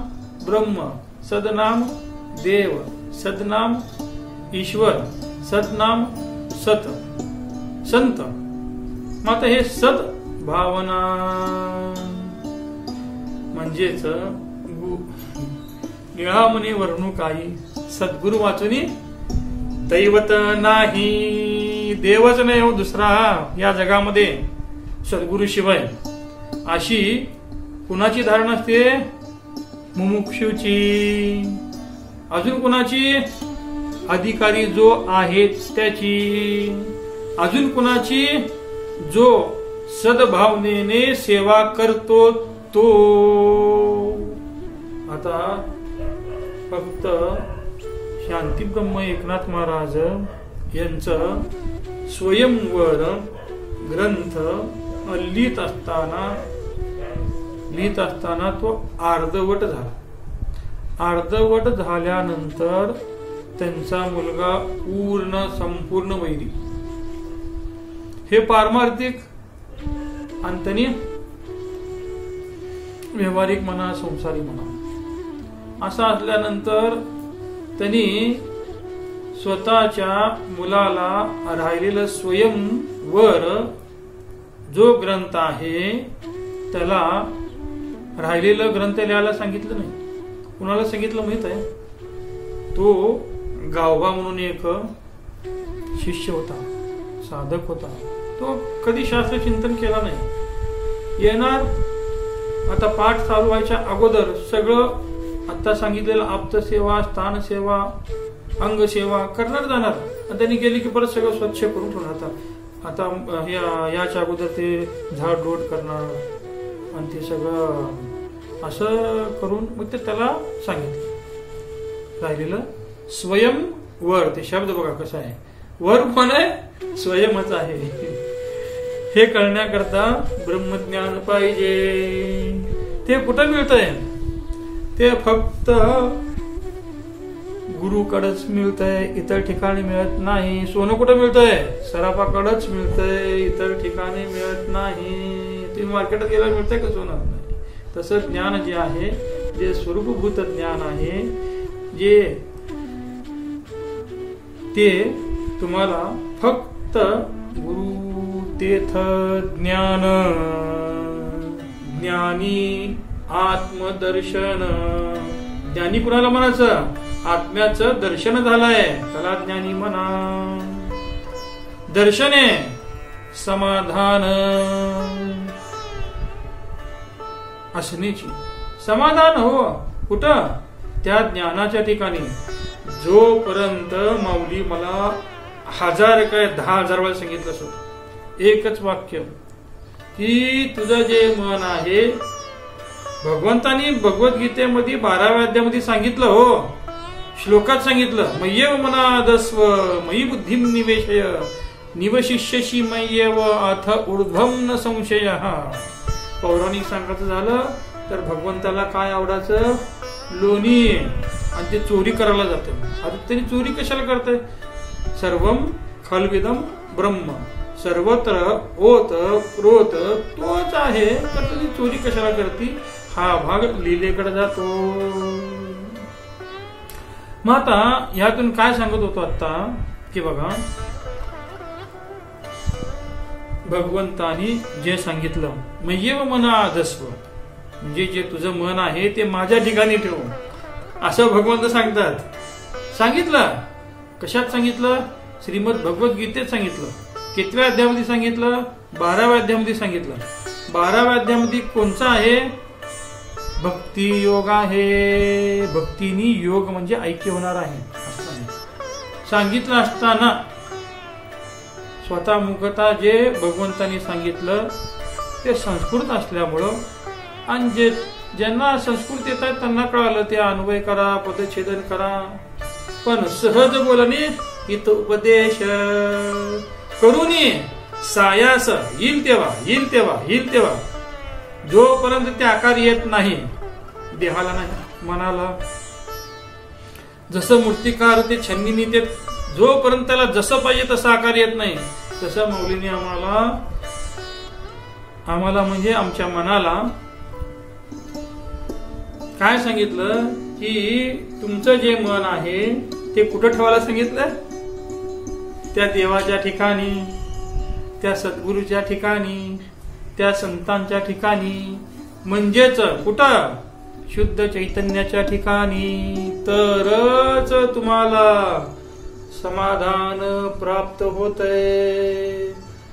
ब्रह्म, सदनाम देव, सदनाम ईश्वर, सदनाम सत संत. मग हे सद्भावना म्हणजेच निळामणी वर्णू काही सद्गुरु वाचुनी दैवत नाही. देवच नाही हो दुसरा या जगामध्ये सद्गुरु शिवाय. अशी कुणाची धारणा असते? मुमुक्षुची. अजून कुणाची? अधिकारी जो आहे त्याची. अजून कुणाची? जो सद्भावनेने सेवा करतो तो. आता फक्त शांतीब्रह्म एकनाथ महाराज यांचं स्वयंवर ग्रंथ लिहित असताना तो अर्धवट झाला. अर्धवट झाल्यानंतर त्यांचा मुलगा संपूर्ण वैदिक, हे पारमार्थिक आणि त्यांनी व्यवहारिक म्हणा संसारी म्हणा असं असल्यानंतर त्यांनी स्वतःच्या मुलाला राहिलेलं स्वयंवर जो ग्रंथ आहे त्याला राहिलेलं ग्रंथ लिहायला सांगितलं नाही. कुणाला सांगितलं माहित आहे? तो गावबा म्हणून एक शिष्य होता, साधक होता. तो कधी शास्त्र चिंतन केला नाही. येणार आता पाठ चालू व्हायच्या अगोदर सगळं आता सांगितलेलं आप्तसेवा, स्थानसेवा, अंगसेवा करणार जाणार आणि त्यांनी गेली की परत सगळं स्वच्छ करून ठेवणार. आता याच्या अगोदर ते झाड लोट करणार आणि ते सगळं असं करून मग ते त्याला सांगितलं. राहिलेलं स्वयंवर, ते शब्द बघा कसा आहे, वर कोण आहे? स्वयंच आहे. हे कळण्याकरता ब्रह्मज्ञान पाहिजे. ते कुठं मिळतंय? ते फक्त गुरुकडेच मिळतंय, इतर ठिकाणी मिळत नाही. सोनं कुठं मिळतंय? सराफाकडेच मिळतंय, इतर ठिकाणी मिळत नाही. तुम्ही मार्केटात गेला मिळतंय का सोनं? नाही. तसं ज्ञान जे आहे, जे स्वरूपभूत ज्ञान आहे, जे ते तुम्हाला फक्त गुरु तेथ ज्ञान, ज्ञानी आत्मदर्शन. ज्ञानी कुणाला म्हणायचं? आत्म्याचं दर्शन झालंय त्याला ज्ञानी म्हणा. दर्शने समाधान असण्याची. समाधान हो कुठं? त्या ज्ञानाच्या ठिकाणी. जोपर्यंत माऊली मला 1000 काय 10,000 वेळा सांगितलं असो एकच वाक्य की तुझं जे मन आहे, भगवंतानी भगवद्गीतेमध्ये 12व्या अध्यायामध्ये सांगितलं, हो श्लोकात सांगितलं, मय्येव मनादस्व मयी बुद्धिम निवेशय निवशिष्यशी मय्येव अथ ऊर्ध्वं न संशयः. पौराणिक सांगायचं झालं तर भगवंताला काय आवडायचं? लोणी. आणि ते चोरी करायला जातं. आता त्यांनी चोरी कशाला करतंय? सर्वम खलविदम ब्रह्म, सर्वत्र ओत प्रोत तोच आहे, तर तुम्ही चोरी कशाला करती? हा भाग लीलेकडे जातो. मग आता यातून काय सांगत होतो आता की बघा, भगवंतानी जे सांगितलं मय्येव मनादस्व, म्हणजे जे तुझं मन आहे ते माझ्या ठिकाणी ठेव, असं भगवंत सांगतात. सांगितलं कशात सांगितलं? श्रीमद भगवद्गीतेत सांगितलं. कितव्या अध्यायामध्ये सांगितलं? 12व्या अध्यायामध्ये सांगितलं. 12व्या अध्यायामध्ये कोणचा आहे? भक्ती योग आहे. भक्तीनी योग म्हणजे ऐक्य होणार आहे असं आहे. सांगितलं असताना स्वतः मुखता जे भगवंतानी सांगितलं ते संस्कृत असल्यामुळं आणि ज्यांना संस्कृत येत आहे त्यांना कळालं, ते अन्वय करा, पदच्छेदन करा. पण सहज बोलणे हित उपदेश करून सायास येईल तेव्हा जोपर्यंत ते आकार येत नाही देहाला नाही मनाला, जसं मूर्तिकार ते छन्नीनी ते जोपर्यंत त्याला जसं पाहिजे तसं आकार येत नाही, तसं मौलीने आम्हाला म्हणजे आमच्या मनाला काय सांगितलं की तुमचं जे मन आहे ते कुठं ठेवायला सांगितलं? त्या देवाच्या ठिकाणी, त्या सद्गुरूच्या ठिकाणी, त्या संतांच्या ठिकाणी, म्हणजेच कुठं? शुद्ध चैतन्याच्या ठिकाणी. तरच तुम्हाला समाधान प्राप्त होतंय,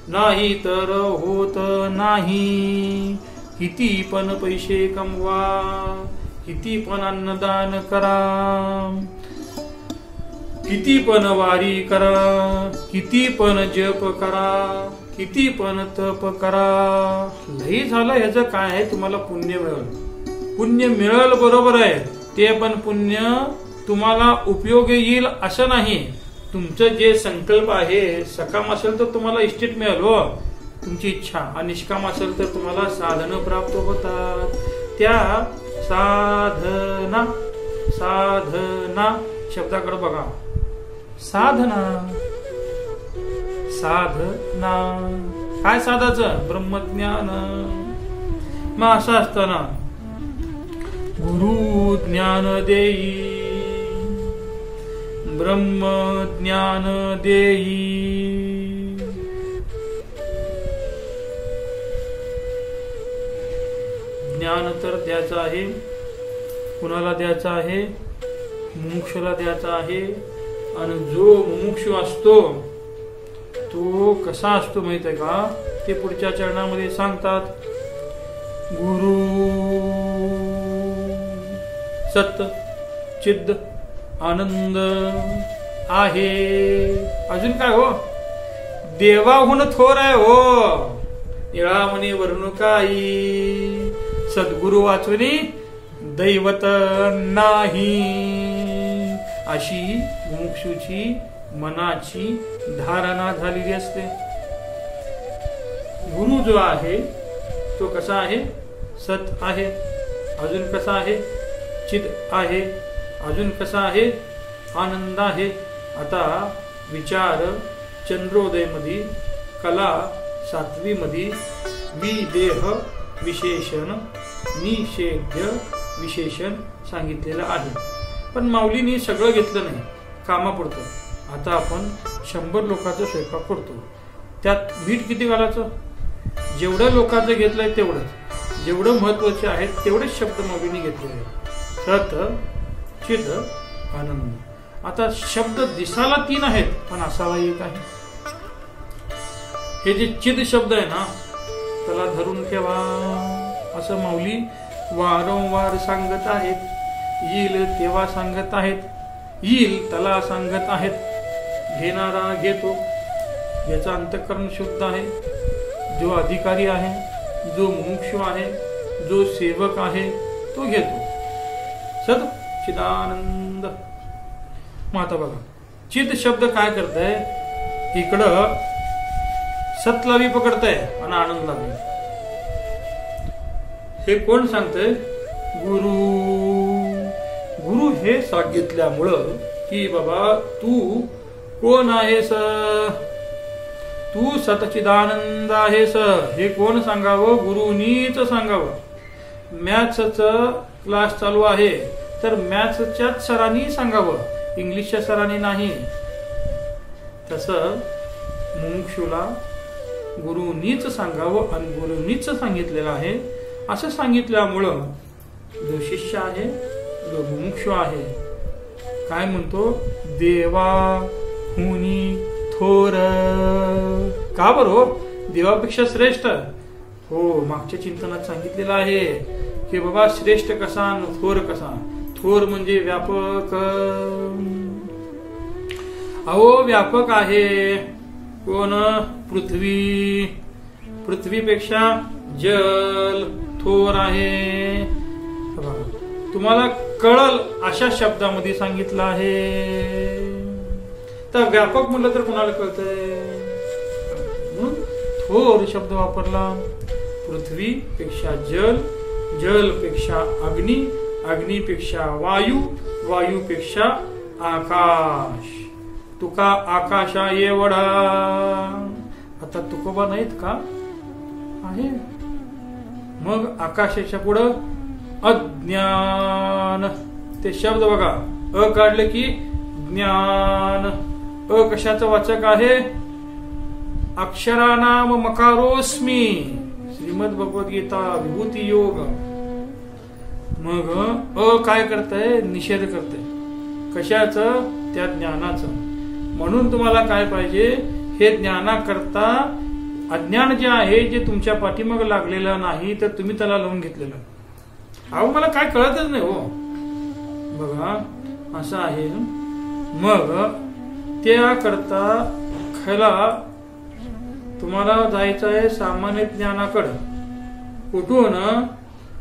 नाही तर होत नाही. किती पण पैसे कमवा, किती पण अन्नदान करा, किती पण वारी करा, किती पण जप करा, किती पण तप करा, लई झालं ह्याचं काय आहे, तुम्हाला पुण्य मिळेल. पुण्य मिळेल बरोबर आहे, ते पण पुण्य तुम्हाला उपयोगी येईल असं नाही. तुमचं जे संकल्प आहे सकाम असेल तर तुम्हाला इष्टेट मिळेल हो, तुमची इच्छा, आणि निष्काम असेल तर तुम्हाला साधनं प्राप्त होतात. त्या साधना, साधना शब्दाकडे बघा. साधना, साधना काय साधायचं? ब्रह्मज्ञान. मग असं असताना गुरु ज्ञान देई, ब्रह्म ज्ञान देई. ज्ञान तर द्यायचं आहे, कुणाला द्यायचं आहे? मुमुक्षुला द्यायचा आहे. आणि जो मुमुक्षु असतो तो कसा असतो माहित आहे का? ते पुढच्या चरणामध्ये सांगतात. गुरु सत चिद आनंद आहे. अजून काय हो? देवाहून थोर आहे हो. निळामणी वर्णुकाई, सद्गुरु वाचवणी दैवत नाही. अशी मुमुक्षुची मनाची धारणा झालेली असते. गुरु जो आहे तो कसा आहे? सत आहे. अजून कसा आहे? चिद आहे. अजून कसा आहे? आनंद आहे. आता विचार चंद्रोदय मध्ये, कला सातवी मध्ये, विदेह विशेषण निषेध्य विशेषण सांगितलेलं आहे. पण माऊलींनी सगळं घेतलं नाही, कामापुरतं. आता आपण 100 लोकांचा स्वयंपाक करतो, त्यात मीठ किती घालायचं? जेवढं लोकांचं घेतलंय तेवढंच, जेवढं महत्वाचे आहेत तेवढेच शब्द माऊलींनी घेतलेले आहेत. सत चिद आनंद. आता शब्द दिसायला 3 आहेत पण असावा एक आहे. हे जे चिद शब्द आहे ना, त्याला धरून ठेवा असं माऊली वारंवार सांगत आहेत. येईल तेव्हा सांगत आहेत, येईल त्याला सांगत आहेत. घेणारा घेतो, याचा अंतःकरण शुद्ध आहे. जो अधिकारी आहे, जो मुमुक्षु आहे, जो सेवक आहे तो घेतो. सद चिदानंद. मग आता बघा, चिद शब्द काय करताय? इकडं सतला बी पकडताय आणि आनंदला बी. हे कोण सांगतंय? गुरु. गुरु हे सांगितल्यामुळं की बाबा तू कोण आहेस? तू सतचिदानंद आहेस. हे कोण सांगावं? गुरुनीच सांगावं. मॅथ्सचं क्लास चालू आहे तर मॅथ्सच्याच सरांनी सांगावं, इंग्लिशच्या सरांनी नाही. तसं मुमुक्षुला गुरुनीच सांगावं आणि गुरुनीच सांगितलेलं आहे. असं सांगितल्यामुळं जो शिष्य आहे, जो मुमुक्षु आहे, काय म्हणतो? देवा हुनी थोर. का बरं? देवापेक्षा श्रेष्ठ. हो, मागच्या चिंतनात सांगितलेलं आहे की बाबा श्रेष्ठ कसा आणि थोर कसा. थोर म्हणजे व्यापक. अहो व्यापक आहे कोण? पृथ्वी. पृथ्वीपेक्षा जल थोर आहे. तुम्हाला कळल अशा शब्दामध्ये सांगितलं आहे. तर व्यापक म्हणलं तर कोणाला कळतंय? म्हणून थोर शब्द वापरला. पृथ्वीपेक्षा जल, जलपेक्षा अग्नी, अग्नीपेक्षा वायू, वायूपेक्षा आकाश. तुका आकाशा एवढा. आता तुकोबा नाहीत का? आहे. मग आकाशाच्या पुढं अज्ञान. ते शब्द बघा, अ काढले की ज्ञान. अ कशाचं वाचक आहे? अक्षरानाम मकारोस्मी. श्रीमद भगवद्गीता विभूती योग. मग अ काय करतंय? निषेध करतंय. कशाचं? त्या ज्ञानाचं. म्हणून तुम्हाला काय पाहिजे? हे ज्ञानाकरता अज्ञान जे आहे, जे तुमच्या पाठीमाग लागलेलं नाही तर तुम्ही त्याला लावून घेतलेलं. अहो मला काय कळतच नाही हो. बघा असं आहे, मग त्याकरता खरा तुम्हाला जायचं आहे सामान्य ज्ञानाकडं, कुठून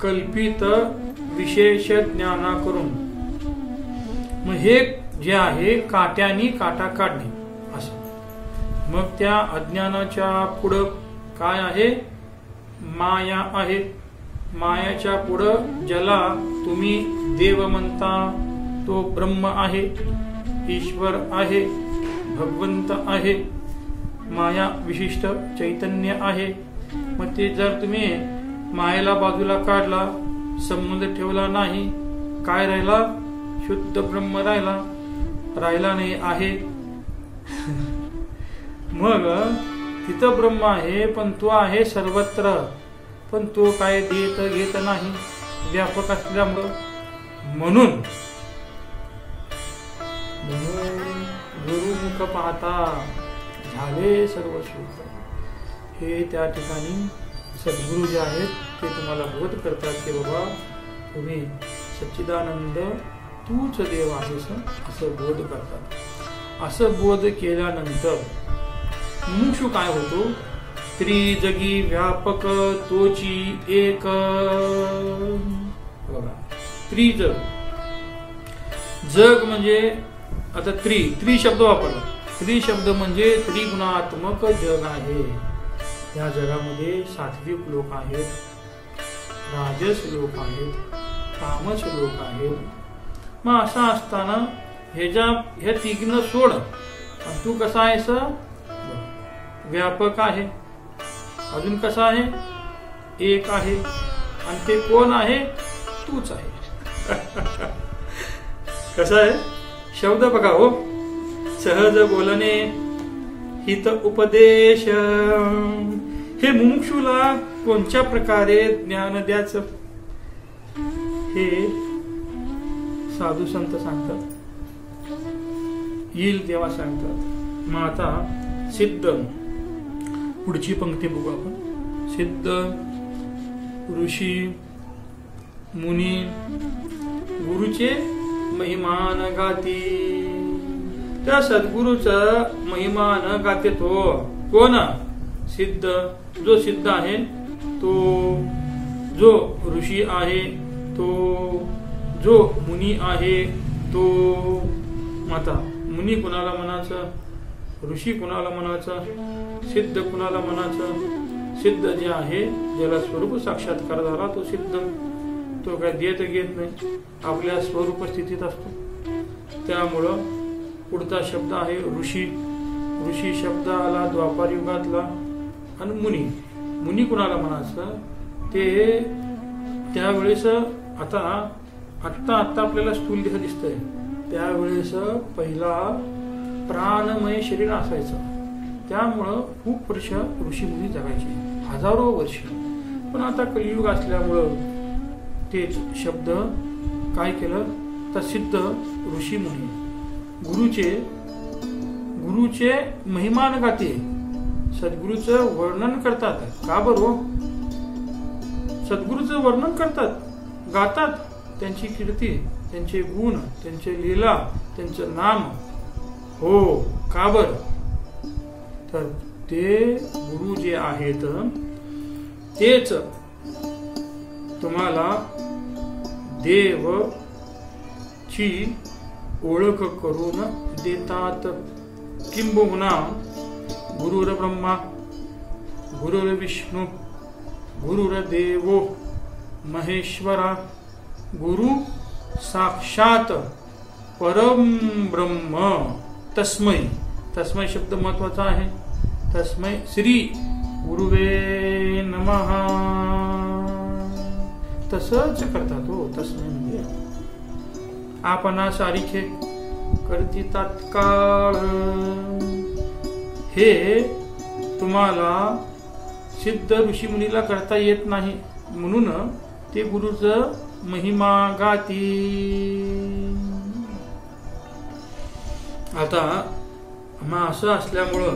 कल्पित विशेष ज्ञानाकडून. मग हे जे आहे काट्यानी काटा काढणे असं. मग त्या अज्ञानाच्या पुढं काय आहे? माया आहे. मायाच्या पुढं ज्याला तुम्ही देव म्हणता तो ब्रह्म आहे, ईश्वर आहे, भगवंत आहे, माया विशिष्ट चैतन्य आहे. मग ते जर तुम्ही मायेला बाजूला काढला, संबंध ठेवला नाही, काय राहिला? शुद्ध ब्रह्म राहिला नाही आहे. मग तिथं ब्रह्म आहे, पण तो आहे सर्वत्र, पण तो काय देत घेत नाही, व्यापक असल्यामुळं. म्हणून गुरुमुख पाहता झाले सर्व सुख. हे त्या ठिकाणी सद्गुरु जे आहेत ते तुम्हाला बोध करतात की बाबा तुम्ही सच्चिदानंद तूच देव आहेस असं बोध करतात. असं बोध केल्यानंतर मुमुक्षु काय होतो? त्रिजगी व्यापक तोची एक. बघा, त्रिजग, जग म्हणजे आता त्रि शब्द वापरला. त्रि शब्द म्हणजे त्रिगुणात्मक जग आहे. या जगामध्ये सात्विक लोक आहेत, राजस लोक आहेत, तामस लोक आहेत. मग असं असताना ह्या तिघींना सोड, तू कसा आहेस? व्यापक आहे. अजून कसा आहे? एक आहे. आणि ते कोण आहे? तूच आहे. कसा आहे शब्द बघा हो. सहज बोलणे, हित उपदेश. हे मुमुक्षुला कोणत्या प्रकारे ज्ञान द्यायचं हे साधू संत सांगतात, येईल तेव्हा सांगतात. मग आता सिद्ध, पुढची पंक्ती बघू आपण. सिद्ध, ऋषी, मुनी गुरुचे महिमान गाती. त्या सद्गुरूचा महिमान गाते तो कोण? सिद्ध. जो सिद्ध आहे तो, जो ऋषी आहे तो, जो मुनी आहे तो. माता मुनी कुणाला म्हणायचं? ऋषी कुणाला म्हणायचं? सिद्ध कुणाला म्हणायचं? सिद्ध जे आहे, ज्याला स्वरूप साक्षात्कार झाला तो सिद्ध. तो काय देत घेत नाही, आपल्या स्वरूप स्थितीत असतो. त्यामुळं पुढचा शब्द आहे ऋषी. ऋषी शब्द आला द्वापार युगातला. आणि मुनी, मुनी कुणाला म्हणायचं? ते त्यावेळेस आता आपल्याला स्थूल देह दिसतंय, त्यावेळेस पहिला प्राणमय शरीर असायचं. त्यामुळं खूप वर्ष ऋषी मुनी जगायचे, हजारो वर्ष. पण आता कलियुग असल्यामुळं तेच शब्द काय केलं तर सिद्ध, ऋषी मुनी. गुरुचे महिमान गाते, सद्गुरूचं वर्णन करतात. का बरं? सद्गुरूचं वर्णन करतात, गातात त्यांची कीर्ती, त्यांचे गुण, त्यांचे लीला, त्यांचं नाम. हो, का बरं? तर ते गुरु जे आहेत तेच तुम्हाला देवची ओळख करून देतात. किंबहुना गुरुर ब्रह्मा, गुरुर विष्णू, गुरुर देवो महेश्वरा, गुरु साक्षात परम ब्रह्म. तस्मै, तस्मै शब्द महत्वाचा आहे. तस्मै श्री गुरुवे नमः. तसंच करतात हो. तस्मै म्हणजे आपणा सारिखे करती तात्काळ. हे तुम्हाला सिद्ध ऋषी मुनीला करता येत नाही, म्हणून ते गुरुचं महिमा गाती. आता मग असं असल्यामुळं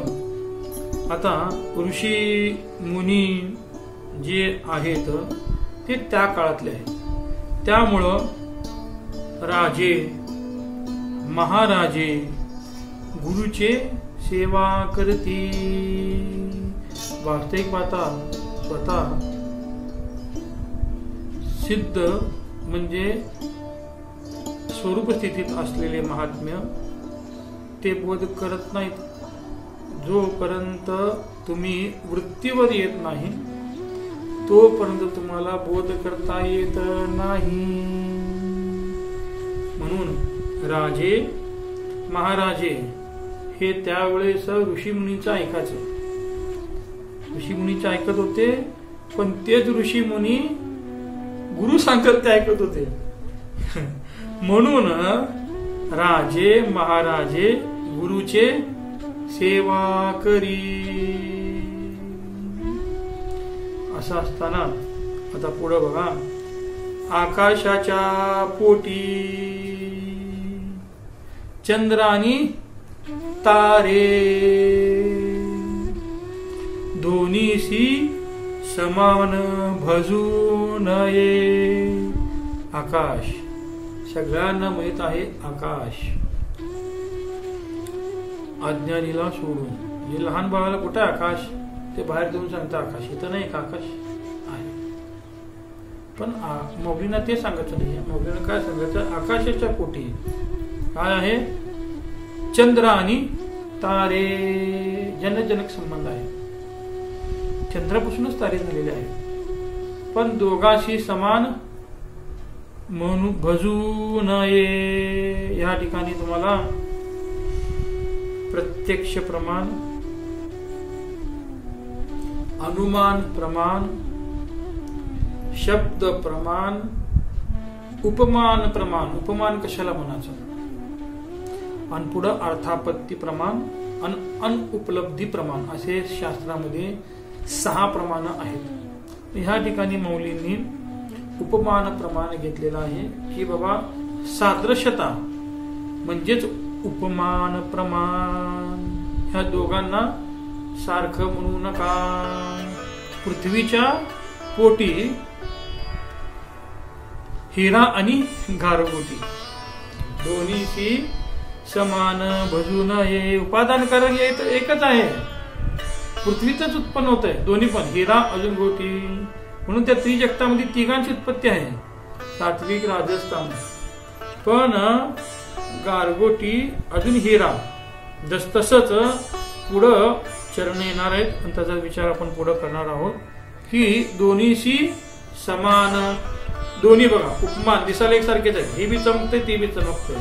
आता ऋषी मुनी जे आहेत ते त्या काळातले आहेत. त्यामुळं राजे, महाराजे गुरुचे सेवा करती. वास्तविक पाहता स्वतः सिद्ध म्हणजे स्वरूप स्थितीत असलेले महात्म्य ते बोध करत नाहीत. जोपर्यंत तुम्ही वृत्तीवर येत नाही तोपर्यंत तुम्हाला बोध करता येत नाही. म्हणून राजे महाराजे हे त्यावेळेस ऋषीमुनीचं ऐकायचं. ऋषीमुनीचं ऐकत होते, पण तेच ऋषीमुनी गुरु सांगत ते ऐकत होते. म्हणून राजे महाराजे गुरुचे सेवा करी. असं असताना आता पुढे बघा, आकाशाच्या पोटी चंद्र आणि तारे दोन्हीशी समान भजू नये. आकाश सगळ्यांना माहित आहे. आकाश अज्ञानीला सोडून, हे लहान बाळाला कुठे आकाश ते बाहेर देऊन सांगतं आकाश. इथं नाही का आकाश आहे. पण मौलींना ते सांगायचं नाही. मौलींना काय सांगायचं, आकाशाच्या पोटी काय आहे, चंद्र आणि तारे जनजनक संबंध आहे. चंद्रापासूनच तारे झालेले आहेत. पण दोघांशी समान म्हणून भजू नये. या ठिकाणी तुम्हाला प्रत्यक्ष प्रमाण, अनुमान प्रमाण, शब्द प्रमाण, उपमान प्रमाण. उपमान कशाला म्हणायचं, आणि पुढं अर्थापत्ती प्रमाण आणि अनुपलब्धी प्रमाण असे शास्त्रामध्ये 6 प्रमाण आहेत. ह्या ठिकाणी मौलींनी उपमान प्रमाण घेतलेलं आहे की बाबा सादृश्यता म्हणजेच उपमान प्रमाण. ह्या दोघांना सारखं म्हणू नका. पृथ्वीच्या पोटी हिरा आणि गारगोटी दोन्हीशी समान भजू नये. उपादान कारण एकच आहे, पृथ्वीच उत्पन्न होत आहे. दोन्ही पण हिरा अजून गोटी, म्हणून त्या त्रिजगतामध्ये तिघांची उत्पत्ती आहे, सात्विक राजस्थान. पण गारगोटी अजून हिरा तसंच पुढं चरण येणार आहेत आणि त्याचा विचार आपण पुढे करणार आहोत की दोन्हीशी समान. दोन्ही बघा उपमान दिसायला एकसारखेच आहे. हे बी चमकते ते बी चमकते.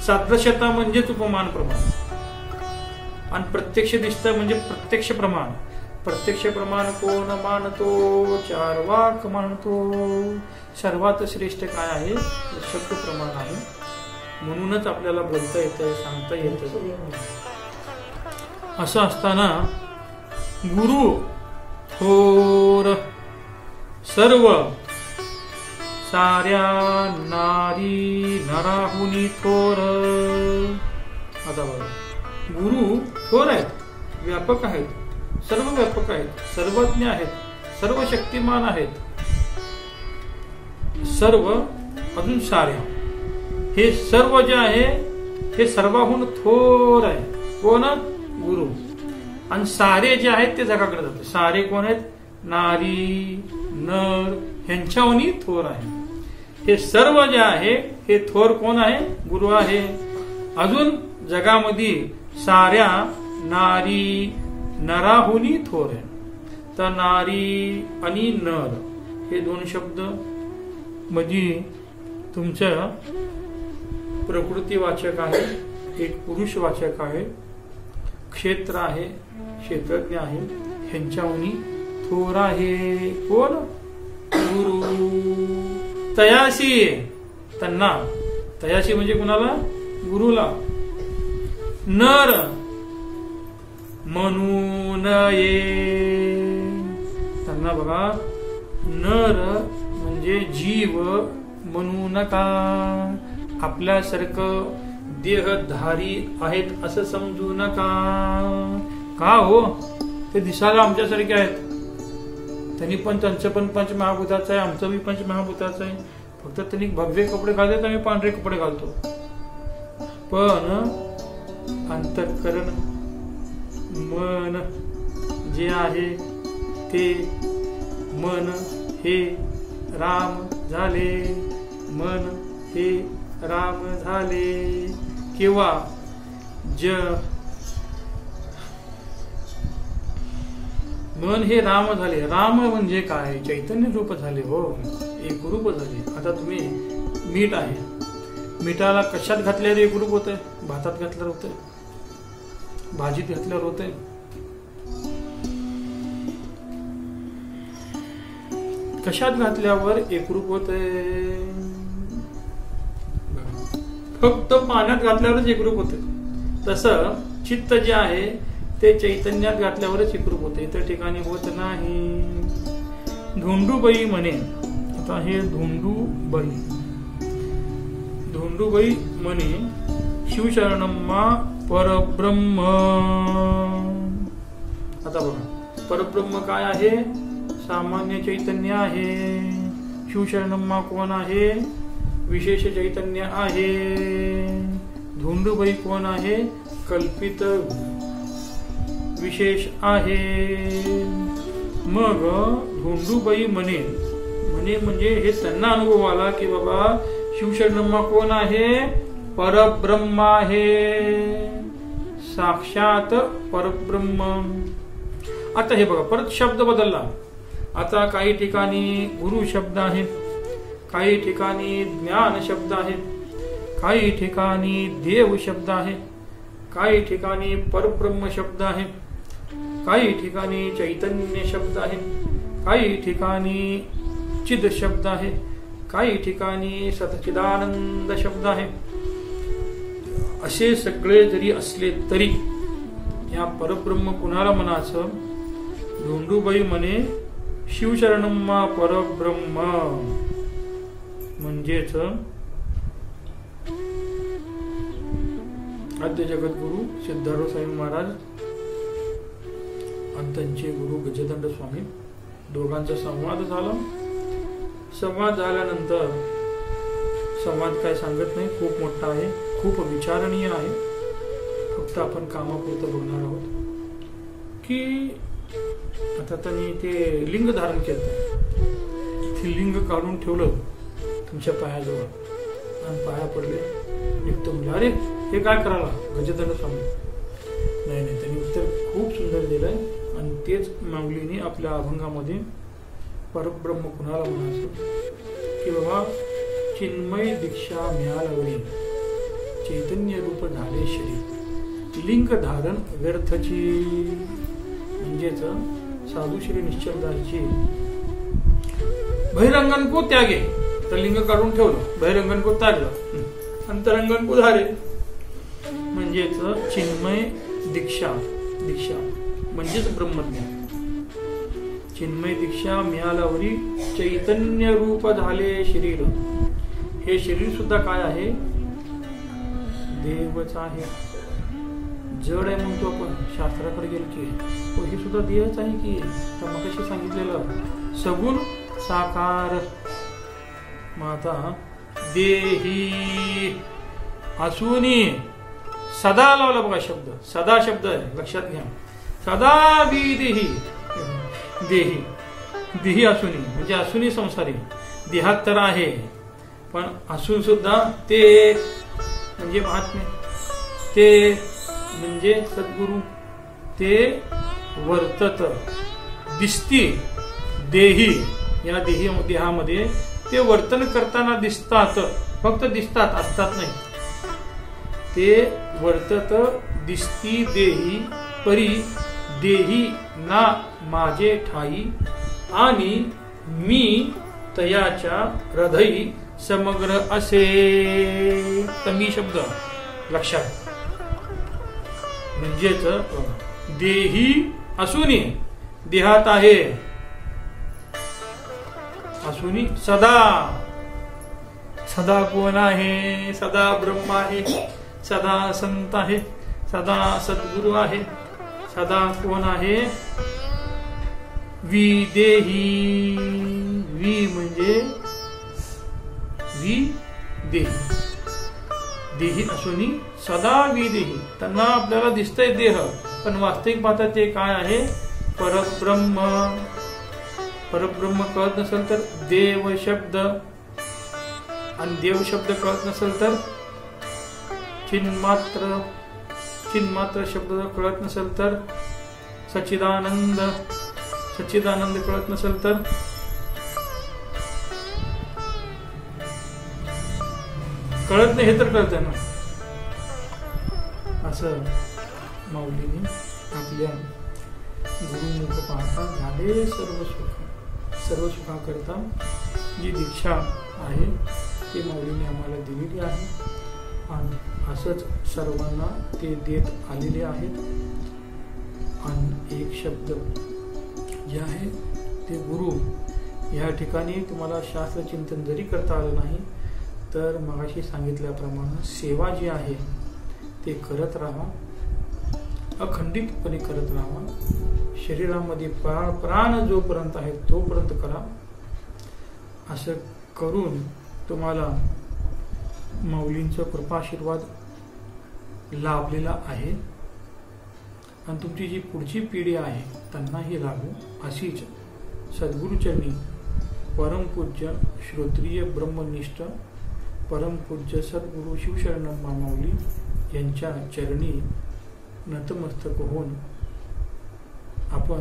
सादृश्यता म्हणजेच उपमान प्रमाण आणि प्रत्यक्ष दिसतं म्हणजे प्रत्यक्ष प्रमाण. प्रत्यक्ष प्रमाण कोण मानतो, 4 वाक मानतो. सर्वात श्रेष्ठ काय आहे, शब्द प्रमाण आहे. म्हणूनच आपल्याला बोलता येतं, सांगता येतं. असं असताना गुरु थोर सर्व साऱ्या नारी नराहुनी थोर. आता बघा, गुरु थोर आहेत, व्यापक आहेत, सर्व व्यापक आहेत, सर्वज्ञ आहेत, सर्व शक्तिमान आहेत. सर्व अजून साऱ्या, हे सर्व जे आहे हे सर्वाहून थोर आहे. कोण, गुरु. आणि सारे जे आहेत ते जगाकडे जातात. सारे कोण आहेत, नारी नर ह्यांच्याहूनही थोर आहे. हे सर्व जे आहे हे थोर कोण आहे, गुरु आहे. अजून जगामध्ये साऱ्या नारी नराहुनी थोर आहे. तर नारी आणि नर हे 2 शब्द म्हणजे तुमच्या प्रकृतीवाचक आहे, एक पुरुषवाचक आहे, क्षेत्र आहे, क्षेत्रज्ञ आहे. ह्यांच्याहूनही थोर आहे कोण, गुरु. तयासी त्यांना, तयासी म्हणजे कुणाला, गुरुला. नर म्हणून ये त्यांना बघा, नर म्हणजे जीव म्हणू नका. आपल्यासारखं देहधारी आहेत असं समजू नका. का हो, ते दिसायला आमच्यासारखे आहेत. त्यांनी पण त्यांचं पण पंचमहाभूताचं आहे, आमचं बी पंचमहाभूताचं आहे. फक्त त्यांनी भगवे कपडे घालतात, आम्ही पांढरे कपडे घालतो. पण अंतःकरण मन जे आहे ते मन हे राम झाले, मन हे राम झाले. किंवा मन हे राम झाले. राम म्हणजे काय? चैतन्य रूप झाले. हो, एक रूप झाले. आता तुम्ही मीठ आहे, मिठाला कशात घातल्यावर एक रूप होतंय? भातात घातल्यावर होतंय, भाजीत घातल्यावर होतंय. कशात घातल्यावर एकरूप होतंय? फक्त पाण्यात घातल्यावरच एकरूप होते. तसं चित्त जे आहे ते चैतन्यात घातल्यावरच एकरूप होते, इतर ठिकाणी होत नाही. धोंडूबाई म्हणे, आता हे धोंडूबाई म्हणे, शिवशरणम्मा परब्रह्म. आता बघा, परब्रह्म काय आहे? सामान्य चैतन्य आहे. शिवशरणम्मा कोण आहे? विशेष चैतन्य आहे. धोंडूबाई कोण आहे? कल्पित विशेष आहे. मग धोंडूबाई म्हणे म्हणजे हे त्यांना अनुभव आला की बाबा शिवशरणम्मा कोण आहे? परब्रह्म आहे, साक्षात परब्रह्म. आता हे बघा, परत शब्द बदलला. आता काही ठिकाणी गुरु शब्द आहे, काही ठिकाणी ज्ञान शब्द आहे, काही ठिकाणी देव शब्द आहे, काही ठिकाणी परब्रह्म शब्द आहे, काही ठिकाणी चैतन्य शब्द आहे, काही ठिकाणी चिद शब्द आहे, काही ठिकाणी सच्चिदानंद शब्द आहे. असे सगळे जरी असले तरी या परब्रह्म कुणाला म्हणायचं? धोंडूबाई म्हणे शिवशरणम्मा परब्रह्म म्हणजेच आद्य जगद्गुरु सिद्धार्थ स्वामी महाराज आणि त्यांचे गुरु गजदंड स्वामी दोघांचा संवाद झाला. संवाद झाल्यानंतर संवाद काय सांगत नाही, खूप मोठा आहे, खूप विचारणीय आहे. फक्त आपण कामापुरतं बघणार आहोत की आता त्यांनी ते लिंग धारण केलं, ते लिंग काढून ठेवलं तुमच्या पायाजवळ आणि पाया पडले. निघतो म्हणजे अरे हे काय करायला गजदंड स्वामी? नाही, त्यांनी उत्तर खूप सुंदर दिलंय. आणि तेच माऊलीने आपल्या अभंगामध्ये परब्रह्म कुणाला म्हणायचं की बाबा चिन्मय दीक्षा मिळाल्यावरी चैतन्य रूप झाले शरीर, लिंग धारण व्यर्थची. म्हणजेच साधू श्री निश्चलदासची बहिरंगन को त्यागे, तर लिंग काढून ठेवलं, बहिरंगन को त्यागलं, अंतरंगन को धारे. म्हणजेच चिन्मय दीक्षा म्हणजेच ब्रह्मज्ञान. चिन्मय दीक्षा मिळाल्यावरी चैतन्य रूप झाले शरीर. हे शरीर सुद्धा काय आहे? देवच आहे. जड आहे म्हणतो आपण, शास्त्राकडे गेलो की हे सुद्धा देवच आहे की. तर मग कशी सांगितलेलं सगुण साकार. माता देही असूनी सदा लावला बघा शब्द, सदा शब्द आहे, लक्षात घ्या. सदा बी देही, देही असूनी म्हणजे असूनी संसारी, देहात तर आहे पण असून सुद्धा ते म्हणजे महात्मे, ते म्हणजे सद्गुरु, ते वर्तत दिसती देही. या देहामध्ये ते वर्तन करताना दिसतात, फक्त दिसतात, असतात नाही. ते वर्तत दिसती देही परी देही ना माझे ठाई आणि मी तयाच्या हृदयी समग्र असे. तमी शब्द लक्षात. म्हणजेच देही असूनी देहात आहे, असूनी सदा. सदा कोण आहे? सदा ब्रह्म आहे, सदा संत आहे, सदा सद्गुरु आहे. सदा कोण आहे? विदेही. वि म्हणजे देही, देही असूनी सदा विदेही, त्यांना आपल्याला दिसतंय देह, पण वास्तविक पाहता ते काय आहे? परब्रह्म. परब्रह्म कळत नसेल तर देव शब्द, आणि देव शब्द कळत नसेल तर चिन्मात्र, चिन्मात्र शब्द कळत नसेल तर सच्चिदानंद, सच्चिदानंद कळत नसेल तर कळत नाही, हे तर कळतं ना. असं माऊलीने आपल्या गुरुमुख पाहता झाले सर्व सुख, सर्व सुखाकरता जी दीक्षा आहे ती माऊलीने आम्हाला दिलेली आहे, आणि असंच सर्वांना ते देत आलेले आहेत. आणि एक शब्द जे आहे ते गुरु, या ठिकाणी तुम्हाला शास्त्र चिंतन जरी करता आलं नाही तर मगाशी सांगितल्याप्रमाणे सेवा जी आहे ते करत राहा, अखंडितपणे करत राहा. शरीरामध्ये प्राण जोपर्यंत आहे तोपर्यंत करा. असं करून तुम्हाला माऊलींचा कृपाशीर्वाद लाभलेला आहे, आणि तुमची जी पुढची पिढी आहे त्यांनाही लाभो अशीच सद्गुरुचरणी परमपूज्य श्रोत्रिय ब्रह्मनिष्ठ परमपूज्य सद्गुरु शिवशरण माऊली यांच्या चरणी नतमस्तक होऊन आपण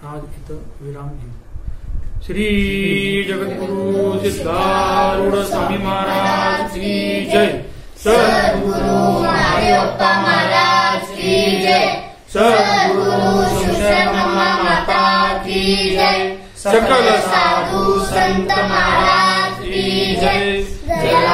आज इथं विराम घेऊ. श्री जगद्गुरु सिद्धारूढ स्वामी महाराज की जय. सद्गुरु महादेवप्पा महाराज की जय. सद्गुरु शिवशरण माता की जय. सकल साधु संत महाराज की जय. जय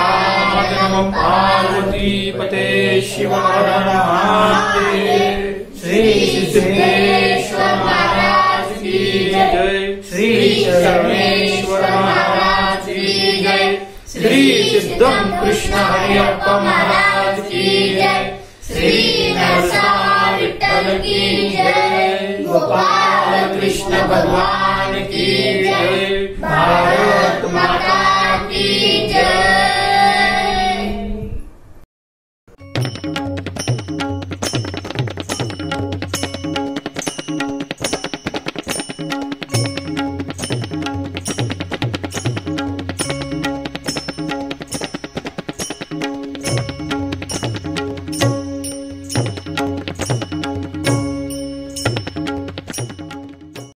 नमः पार्वती पते शिव हर महादेव. श्री सिद्धेश्वर महाराज की जय. श्री शरणेश्वर महाराज की जय. श्री सिद्धम कृष्ण हरियप्पा महाराज की जय. श्री नरसा विठ्ठल की जय. गोपाल कृष्ण भगवान की जय. भारत माता की जय.